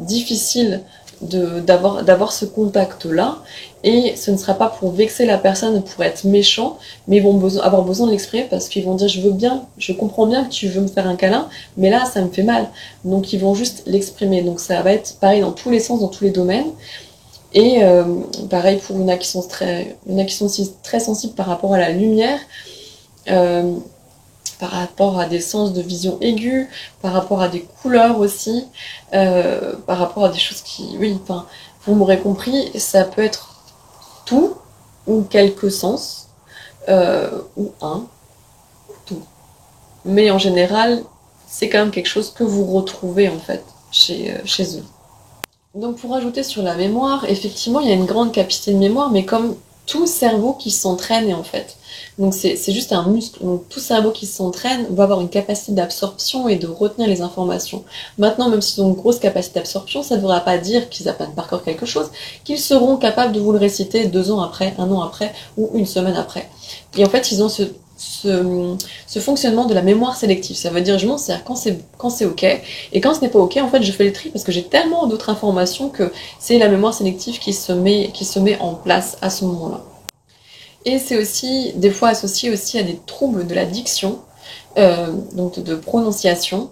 difficile d'avoir ce contact-là. Et ce ne sera pas pour vexer la personne, pour être méchant, mais ils vont avoir besoin de l'exprimer parce qu'ils vont dire je veux bien, je comprends bien que tu veux me faire un câlin, mais là ça me fait mal. Donc ils vont juste l'exprimer. Donc ça va être pareil dans tous les sens, dans tous les domaines. Et pareil pour il y en a qui sont aussi très sensibles par rapport à la lumière. Euh, par rapport à des sens de vision aiguë, par rapport à des couleurs aussi, par rapport à des choses qui, oui, enfin, vous m'aurez compris, ça peut être tout ou quelques sens, ou un, ou tout. Mais en général, c'est quand même quelque chose que vous retrouvez en fait chez eux. Donc pour ajouter sur la mémoire, effectivement, il y a une grande capacité de mémoire, mais comme tout cerveau qui s'entraîne en fait. Donc c'est juste un muscle. Donc tout cerveau qui s'entraîne va avoir une capacité d'absorption et de retenir les informations. Maintenant, même s'ils ont une grosse capacité d'absorption, ça ne devra pas dire qu'ils apprennent par cœur quelque chose, qu'ils seront capables de vous le réciter 2 ans après, 1 an après ou une semaine après. Et en fait, ils ont ce fonctionnement de la mémoire sélective. Ça veut dire, je m'en sers quand c'est ok, et quand ce n'est pas ok, en fait, je fais le tri parce que j'ai tellement d'autres informations que c'est la mémoire sélective qui se met en place à ce moment-là. Et c'est aussi, des fois, associé aussi à des troubles de la diction, donc de prononciation.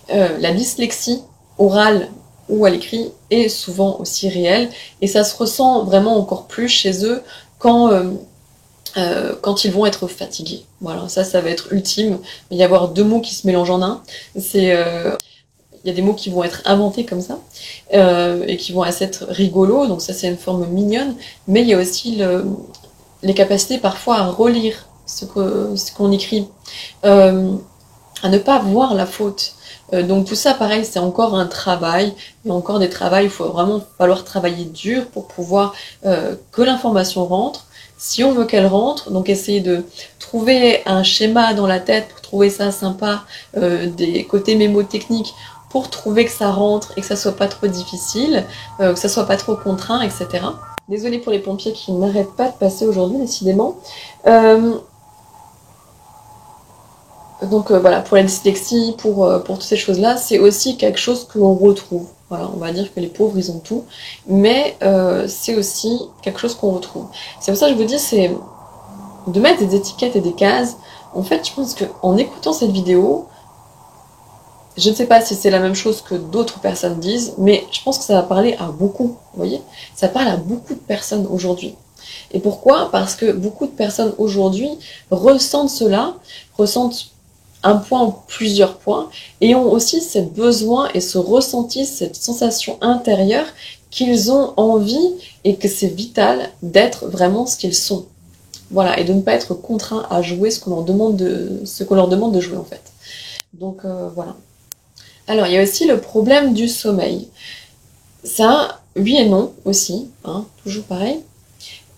La dyslexie orale ou à l'écrit est souvent aussi réelle, et ça se ressent vraiment encore plus chez eux quand ils vont être fatigués. Voilà, ça va être ultime. Il va y avoir 2 mots qui se mélangent en un. Il y a des mots qui vont être inventés comme ça, et qui vont être rigolos, donc ça c'est une forme mignonne, mais il y a aussi les capacités parfois à relire ce qu'on écrit, à ne pas voir la faute. Donc tout ça, pareil, c'est encore un travail. Il y a encore des travails, il faut vraiment falloir travailler dur pour pouvoir que l'information rentre. Si on veut qu'elle rentre, donc essayer de trouver un schéma dans la tête pour trouver ça sympa, des côtés mémotechniques pour trouver que ça rentre et que ça soit pas trop difficile, que ça soit pas trop contraint, etc. Désolée pour les pompiers qui n'arrêtent pas de passer aujourd'hui, décidément. Donc voilà, pour la dyslexie, pour toutes ces choses-là, c'est aussi quelque chose que l'on retrouve. Voilà, on va dire que les pauvres, ils ont tout, mais c'est aussi quelque chose qu'on retrouve. C'est pour ça que je vous dis, c'est de mettre des étiquettes et des cases. En fait, je pense qu'en écoutant cette vidéo, je ne sais pas si c'est la même chose que d'autres personnes disent, mais je pense que ça va parler à beaucoup, vous voyez. Ça parle à beaucoup de personnes aujourd'hui. Et pourquoi? Parce que beaucoup de personnes aujourd'hui ressentent cela, ressentent un point ou plusieurs points, et ont aussi ce besoin et ce ressenti, cette sensation intérieure qu'ils ont envie et que c'est vital d'être vraiment ce qu'ils sont. Voilà, et de ne pas être contraints à jouer ce qu'on leur demande de jouer en fait. Donc voilà. Alors il y a aussi le problème du sommeil. Ça, oui et non aussi, hein, toujours pareil.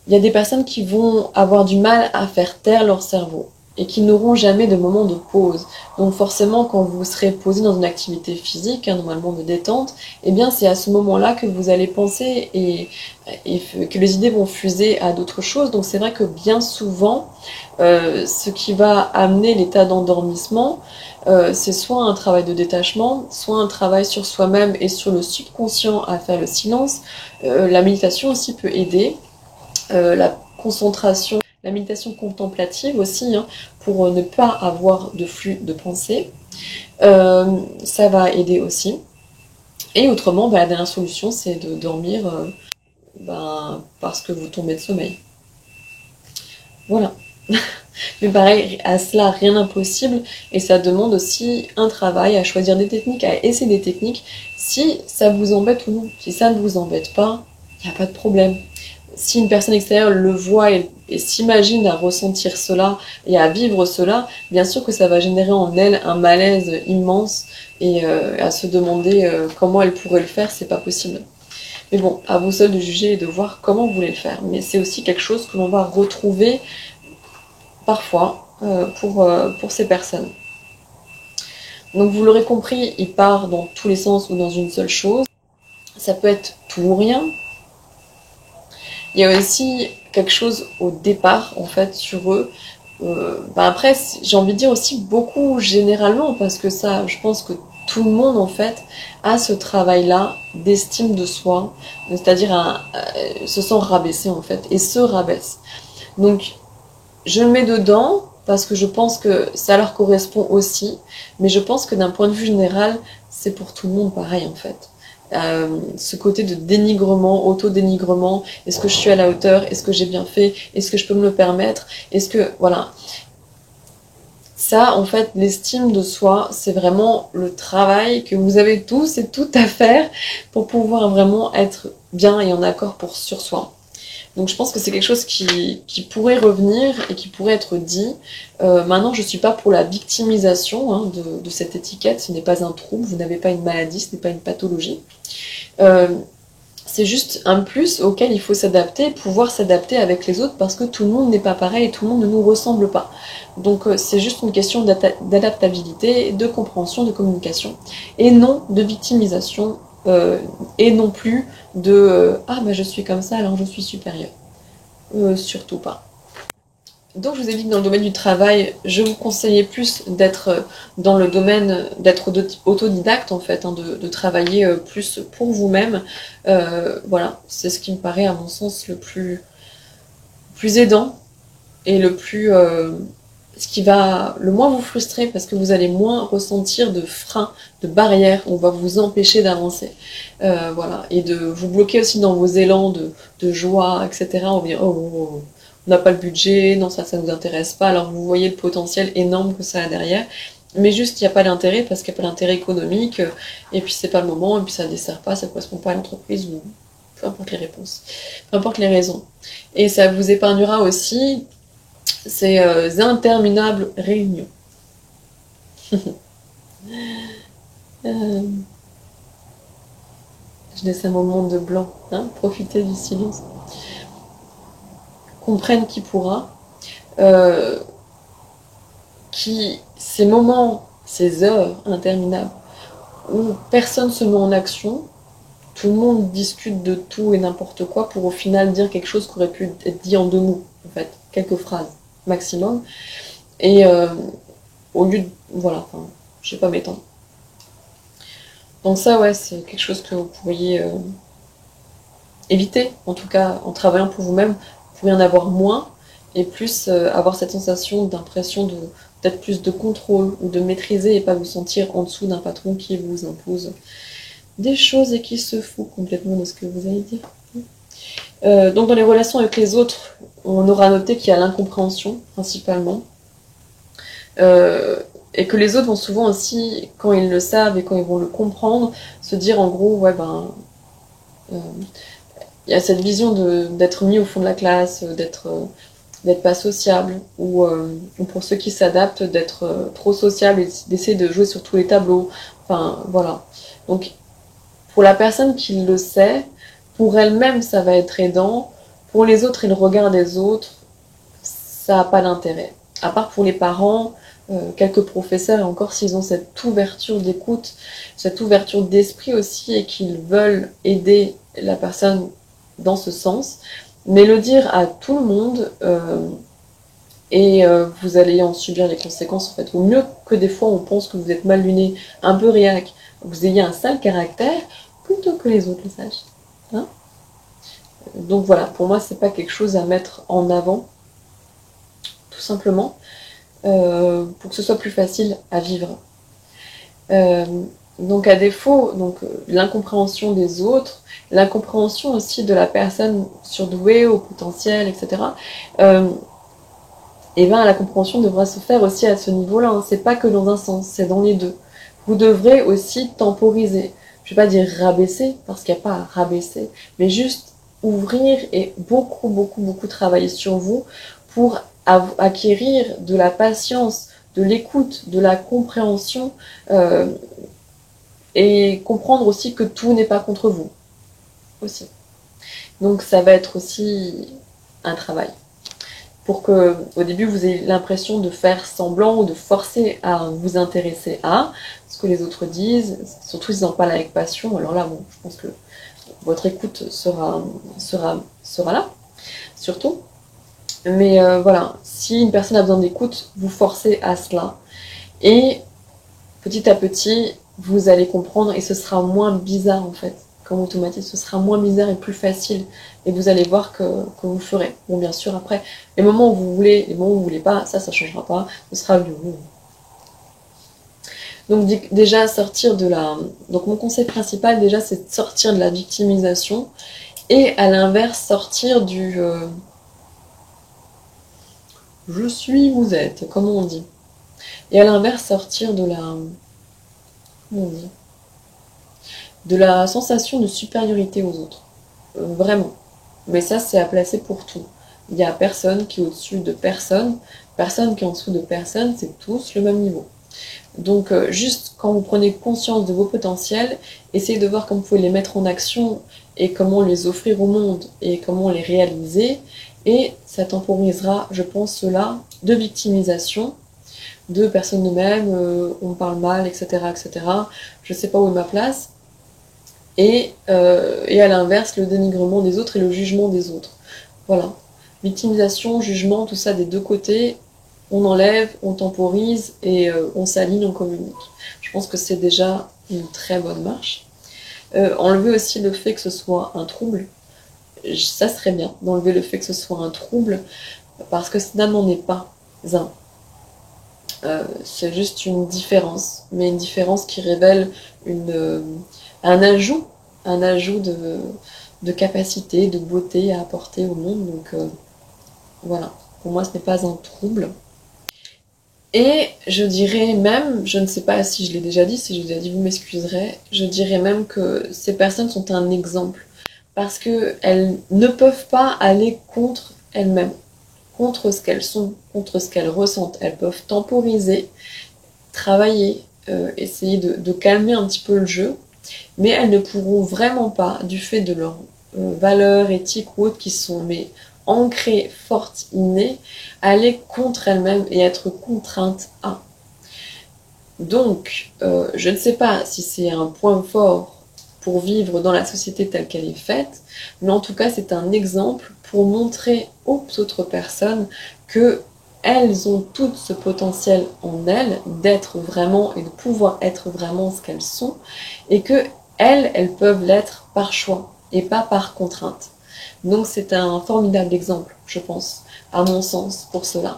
Il y a des personnes qui vont avoir du mal à faire taire leur cerveau et qui n'auront jamais de moment de pause. Donc forcément, quand vous serez posé dans une activité physique, hein, normalement de détente, eh bien c'est à ce moment-là que vous allez penser et que les idées vont fuser à d'autres choses. Donc c'est vrai que bien souvent, ce qui va amener l'état d'endormissement, c'est soit un travail de détachement, soit un travail sur soi-même et sur le subconscient à faire le silence. La méditation aussi peut aider. La concentration, la méditation contemplative aussi, hein, pour ne pas avoir de flux de pensée. Ça va aider aussi. Et autrement, la dernière solution, c'est de dormir ben, parce que vous tombez de sommeil. Voilà. Mais pareil, à cela, rien d'impossible, et ça demande aussi un travail à choisir des techniques, à essayer des techniques, si ça vous embête ou non. Si ça ne vous embête pas, il n'y a pas de problème. Si une personne extérieure le voit et s'imagine à ressentir cela et à vivre cela, bien sûr que ça va générer en elle un malaise immense et à se demander comment elle pourrait le faire, c'est pas possible. Mais bon, à vous seul de juger et de voir comment vous voulez le faire. Mais c'est aussi quelque chose que l'on va retrouver parfois pour ces personnes. Donc vous l'aurez compris, il part dans tous les sens ou dans une seule chose. Ça peut être tout ou rien. Il y a aussi quelque chose au départ, en fait, sur eux. Après, j'ai envie de dire aussi beaucoup généralement, parce que ça, je pense que tout le monde, en fait, a ce travail-là d'estime de soi, c'est-à-dire se sent rabaissé, en fait, et se rabaisse. Donc, je le mets dedans parce que je pense que ça leur correspond aussi, mais je pense que d'un point de vue général, c'est pour tout le monde pareil en fait. Ce côté de dénigrement, auto-dénigrement, est-ce que je suis à la hauteur, est-ce que j'ai bien fait, est-ce que je peux me le permettre, est-ce que, voilà. Ça, en fait, l'estime de soi, c'est vraiment le travail que vous avez tous et toutes à faire pour pouvoir vraiment être bien et en accord sur soi. Donc je pense que c'est quelque chose qui pourrait revenir et qui pourrait être dit. Maintenant, je ne suis pas pour la victimisation de cette étiquette. Ce n'est pas un trouble, vous n'avez pas une maladie, ce n'est pas une pathologie. C'est juste un plus auquel il faut s'adapter, pouvoir s'adapter avec les autres parce que tout le monde n'est pas pareil et tout le monde ne nous ressemble pas. Donc c'est juste une question d'adaptabilité, de compréhension, de communication et non de victimisation et non plus de ah bah je suis comme ça alors je suis supérieur. Surtout pas. Donc je vous ai dit que dans le domaine du travail, je vous conseillais plus d'être dans le domaine d'être autodidacte en fait, de travailler plus pour vous-même. Voilà, c'est ce qui me paraît à mon sens le plus aidant et le plus ce qui va le moins vous frustrer parce que vous allez moins ressentir de freins, de barrières, on va vous empêcher d'avancer. Voilà, et de vous bloquer aussi dans vos élans de joie, etc. On va dire oh, on n'a pas le budget, non ça nous intéresse pas, alors vous voyez le potentiel énorme que ça a derrière, mais juste il n'y a pas d'intérêt parce qu'il n'y a pas d'intérêt économique, et puis c'est pas le moment, et puis ça ne dessert pas, ça ne correspond pas à l'entreprise, ou peu importe les réponses, peu importe les raisons. Et ça vous épargnera aussi ces interminables réunions. Je laisse un moment de blanc, hein, profitez du silence. Comprenne qui pourra. Ces moments, ces heures interminables où personne se met en action, tout le monde discute de tout et n'importe quoi pour au final dire quelque chose qui aurait pu être dit en 2 mots, en fait, quelques phrases maximum. Et au lieu de... Voilà, enfin, je vais pas m'étendre. Donc ça, ouais, c'est quelque chose que vous pourriez éviter, en tout cas en travaillant pour vous-même, vous pourriez en avoir moins et plus avoir cette sensation d'impression de peut-être plus de contrôle ou de maîtriser et pas vous sentir en dessous d'un patron qui vous impose des choses et qui se fout complètement de ce que vous allez dire. Donc dans les relations avec les autres, on aura noté qu'il y a l'incompréhension principalement. Et que les autres vont souvent aussi, quand ils le savent et quand ils vont le comprendre, se dire en gros, ouais ben, il y a cette vision d'être mis au fond de la classe, d'être pas sociable, ou pour ceux qui s'adaptent, d'être trop sociable et d'essayer de jouer sur tous les tableaux. Enfin, voilà. Donc, pour la personne qui le sait, pour elle-même, ça va être aidant. Pour les autres et le regard des autres, ça n'a pas d'intérêt. À part pour les parents, quelques professeurs, et encore s'ils ont cette ouverture d'écoute, cette ouverture d'esprit aussi, et qu'ils veulent aider la personne dans ce sens, mais le dire à tout le monde, et vous allez en subir les conséquences en fait. Au mieux que des fois on pense que vous êtes mal luné, un peu réac, vous ayez un sale caractère, plutôt que les autres le sachent. Hein, donc voilà, pour moi c'est pas quelque chose à mettre en avant, tout simplement, pour que ce soit plus facile à vivre. Donc à défaut, l'incompréhension des autres, l'incompréhension aussi de la personne surdouée, au potentiel, etc. Et ben la compréhension devra se faire aussi à ce niveau-là. Hein. C'est pas que dans un sens, c'est dans les deux. Vous devrez aussi temporiser. Je vais pas dire rabaisser, parce qu'il n'y a pas à rabaisser, mais juste ouvrir et beaucoup, beaucoup, beaucoup travailler sur vous pour acquérir de la patience, de l'écoute, de la compréhension, et comprendre aussi que tout n'est pas contre vous aussi. Donc ça va être aussi un travail pour que au début vous ayez l'impression de faire semblant ou de forcer à vous intéresser à ce que les autres disent, surtout s'ils en parlent avec passion. Alors là, bon, je pense que votre écoute sera là, surtout. Mais voilà, si une personne a besoin d'écoute, vous forcez à cela. Et petit à petit, vous allez comprendre et ce sera moins bizarre en fait. Comme automatisme, ce sera moins bizarre et plus facile. Et vous allez voir que vous le ferez. Bon, bien sûr, après, les moments où vous voulez, les moments où vous voulez pas, ça changera pas. Ce sera mieux. Donc déjà, sortir de la... Donc mon conseil principal, déjà, c'est de sortir de la victimisation. Et à l'inverse, sortir du... je suis, vous êtes, comme on dit. Et à l'inverse, sortir de la... Comment on dit, de la sensation de supériorité aux autres. Vraiment. Mais ça, c'est à placer pour tout. Il n'y a personne qui est au-dessus de personne, personne qui est en dessous de personne, c'est tous le même niveau. Donc, juste quand vous prenez conscience de vos potentiels, essayez de voir comment vous pouvez les mettre en action et comment les offrir au monde et comment les réaliser. Et ça temporisera, je pense, cela de victimisation, de personnes de même, on parle mal, etc., etc. Je sais pas où est ma place. Et à l'inverse, le dénigrement des autres et le jugement des autres. Voilà. Victimisation, jugement, tout ça des deux côtés, on enlève, on temporise et on s'aligne, on communique. Je pense que c'est déjà une très bonne marche. Enlever aussi le fait que ce soit un trouble, ça serait bien d'enlever le fait que ce soit un trouble, parce que ça n'en est pas un. C'est juste une différence, mais une différence qui révèle un ajout, de capacité, de beauté à apporter au monde. Donc voilà, pour moi ce n'est pas un trouble. Et je dirais même, je ne sais pas si je l'ai déjà dit, si je l'ai déjà dit vous m'excuserez, je dirais même que ces personnes sont un exemple, parce qu'elles ne peuvent pas aller contre elles-mêmes, contre ce qu'elles sont, contre ce qu'elles ressentent. Elles peuvent temporiser, travailler, essayer de calmer un petit peu le jeu, mais elles ne pourront vraiment pas, du fait de leurs valeurs éthiques ou autres qui sont ancrées, fortes, innées, aller contre elles-mêmes et être contraintes à. Donc, je ne sais pas si c'est un point fort pour vivre dans la société telle qu'elle est faite, mais en tout cas, c'est un exemple pour montrer aux autres personnes que elles ont tout ce potentiel en elles d'être vraiment et de pouvoir être vraiment ce qu'elles sont, et que elles peuvent l'être par choix et pas par contrainte. Donc c'est un formidable exemple, je pense, à mon sens, pour cela.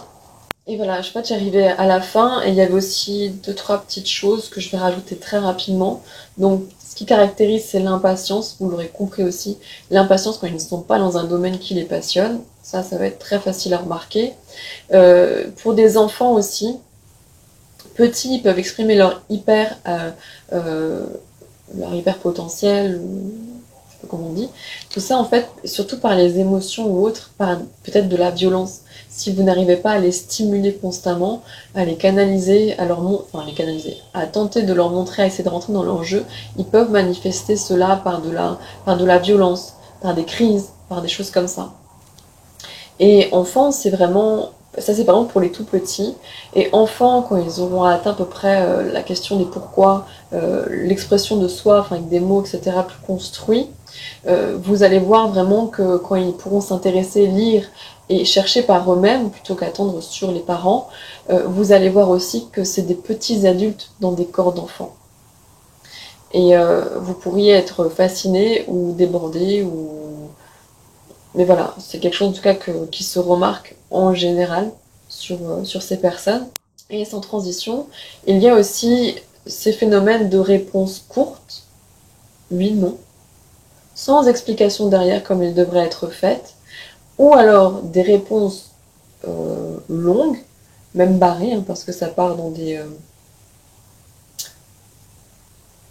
Et voilà, je sais pas, j'arrivais à la fin et il y avait aussi 2-3 petites choses que je vais rajouter très rapidement. Donc, ce qui caractérise, c'est l'impatience, vous l'aurez compris aussi. L'impatience quand ils ne sont pas dans un domaine qui les passionne. Ça va être très facile à remarquer. Pour des enfants aussi, petits, ils peuvent exprimer leur hyper potentiel, je sais pas comment on dit. Tout ça, en fait, surtout par les émotions ou autres, par peut-être de la violence. Si vous n'arrivez pas à les stimuler constamment, à les canaliser, à tenter de leur montrer, à essayer de rentrer dans leur jeu, ils peuvent manifester cela par de la violence, par des crises, par des choses comme ça. Et enfant, c'est vraiment, ça c'est par exemple pour les tout petits, et enfants, quand ils auront atteint à peu près la question des pourquoi, l'expression de soi, enfin avec des mots, etc., plus construits, vous allez voir vraiment que quand ils pourront s'intéresser, lire et chercher par eux-mêmes, plutôt qu'attendre sur les parents, vous allez voir aussi que c'est des petits adultes dans des corps d'enfants. Et vous pourriez être fasciné ou débordé, mais voilà, c'est quelque chose en tout cas qui se remarque en général sur ces personnes. Et sans transition, il y a aussi ces phénomènes de réponse courte, oui, non, sans explication derrière comme il devrait être faite, ou alors des réponses longues, même barrées, hein, parce que ça part dans des...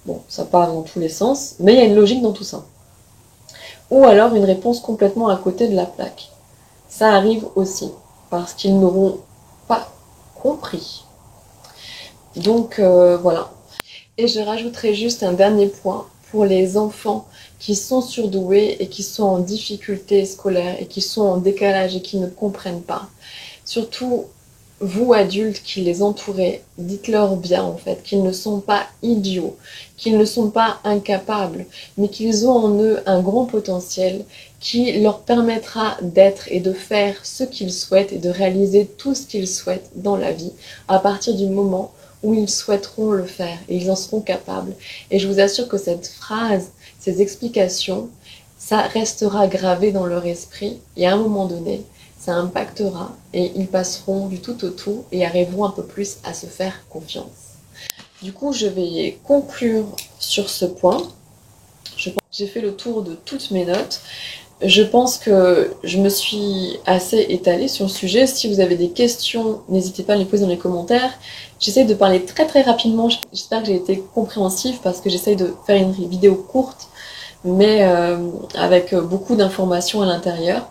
bon, ça part dans tous les sens, mais il y a une logique dans tout ça. Ou alors une réponse complètement à côté de la plaque. Ça arrive aussi, parce qu'ils n'auront pas compris. Donc voilà. Et je rajouterai juste un dernier point pour les enfants qui sont surdoués et qui sont en difficulté scolaire et qui sont en décalage et qui ne comprennent pas. Surtout vous adultes qui les entourez, dites-leur bien en fait qu'ils ne sont pas idiots, qu'ils ne sont pas incapables, mais qu'ils ont en eux un grand potentiel qui leur permettra d'être et de faire ce qu'ils souhaitent et de réaliser tout ce qu'ils souhaitent dans la vie à partir du moment où ils souhaiteront le faire et ils en seront capables. Et je vous assure que cette phrase, ces explications, ça restera gravé dans leur esprit et à un moment donné, ça impactera et ils passeront du tout au tout et arriveront un peu plus à se faire confiance. Du coup, je vais conclure sur ce point. J'ai fait le tour de toutes mes notes. Je pense que je me suis assez étalée sur le sujet. Si vous avez des questions, n'hésitez pas à les poser dans les commentaires. J'essaie de parler très très rapidement. J'espère que j'ai été compréhensive parce que j'essaie de faire une vidéo courte, mais avec beaucoup d'informations à l'intérieur.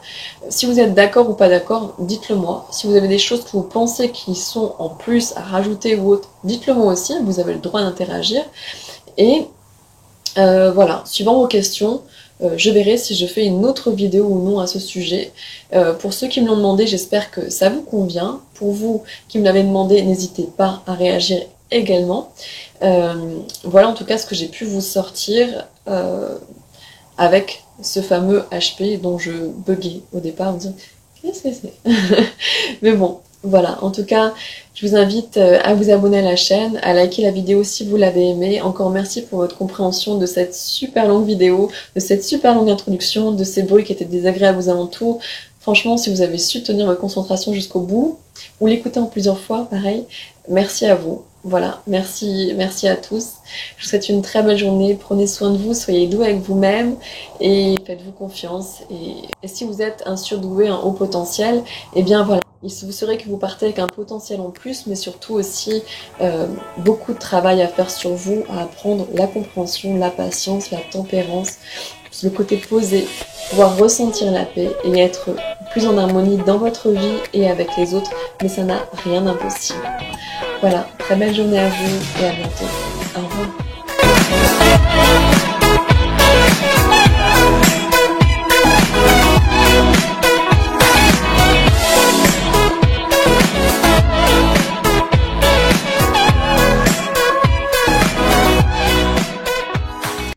Si vous êtes d'accord ou pas d'accord, dites-le moi. Si vous avez des choses que vous pensez qui sont en plus à rajouter ou autre, dites-le moi aussi, vous avez le droit d'interagir. Et voilà, suivant vos questions, je verrai si je fais une autre vidéo ou non à ce sujet. Pour ceux qui me l'ont demandé, j'espère que ça vous convient. Pour vous qui me l'avez demandé, n'hésitez pas à réagir également. Voilà en tout cas ce que j'ai pu vous sortir avec ce fameux HP dont je buguais au départ en me disant qu'est-ce que c'est. Mais bon, voilà, en tout cas, je vous invite à vous abonner à la chaîne, à liker la vidéo si vous l'avez aimée. Encore merci pour votre compréhension de cette super longue vidéo, de cette super longue introduction, de ces bruits qui étaient désagréables aux alentours. Franchement, si vous avez su tenir votre concentration jusqu'au bout, ou l'écouter en plusieurs fois, pareil, merci à vous. Voilà, merci à tous. Je vous souhaite une très belle journée. Prenez soin de vous, soyez doux avec vous-même et faites-vous confiance. Et si vous êtes un surdoué, un haut potentiel, eh bien voilà, vous saurez que vous partez avec un potentiel en plus, mais surtout aussi beaucoup de travail à faire sur vous, à apprendre la compréhension, la patience, la tempérance, le côté posé, pouvoir ressentir la paix et être plus en harmonie dans votre vie et avec les autres, mais ça n'a rien d'impossible. Voilà, très belle journée à vous et à bientôt. Au revoir.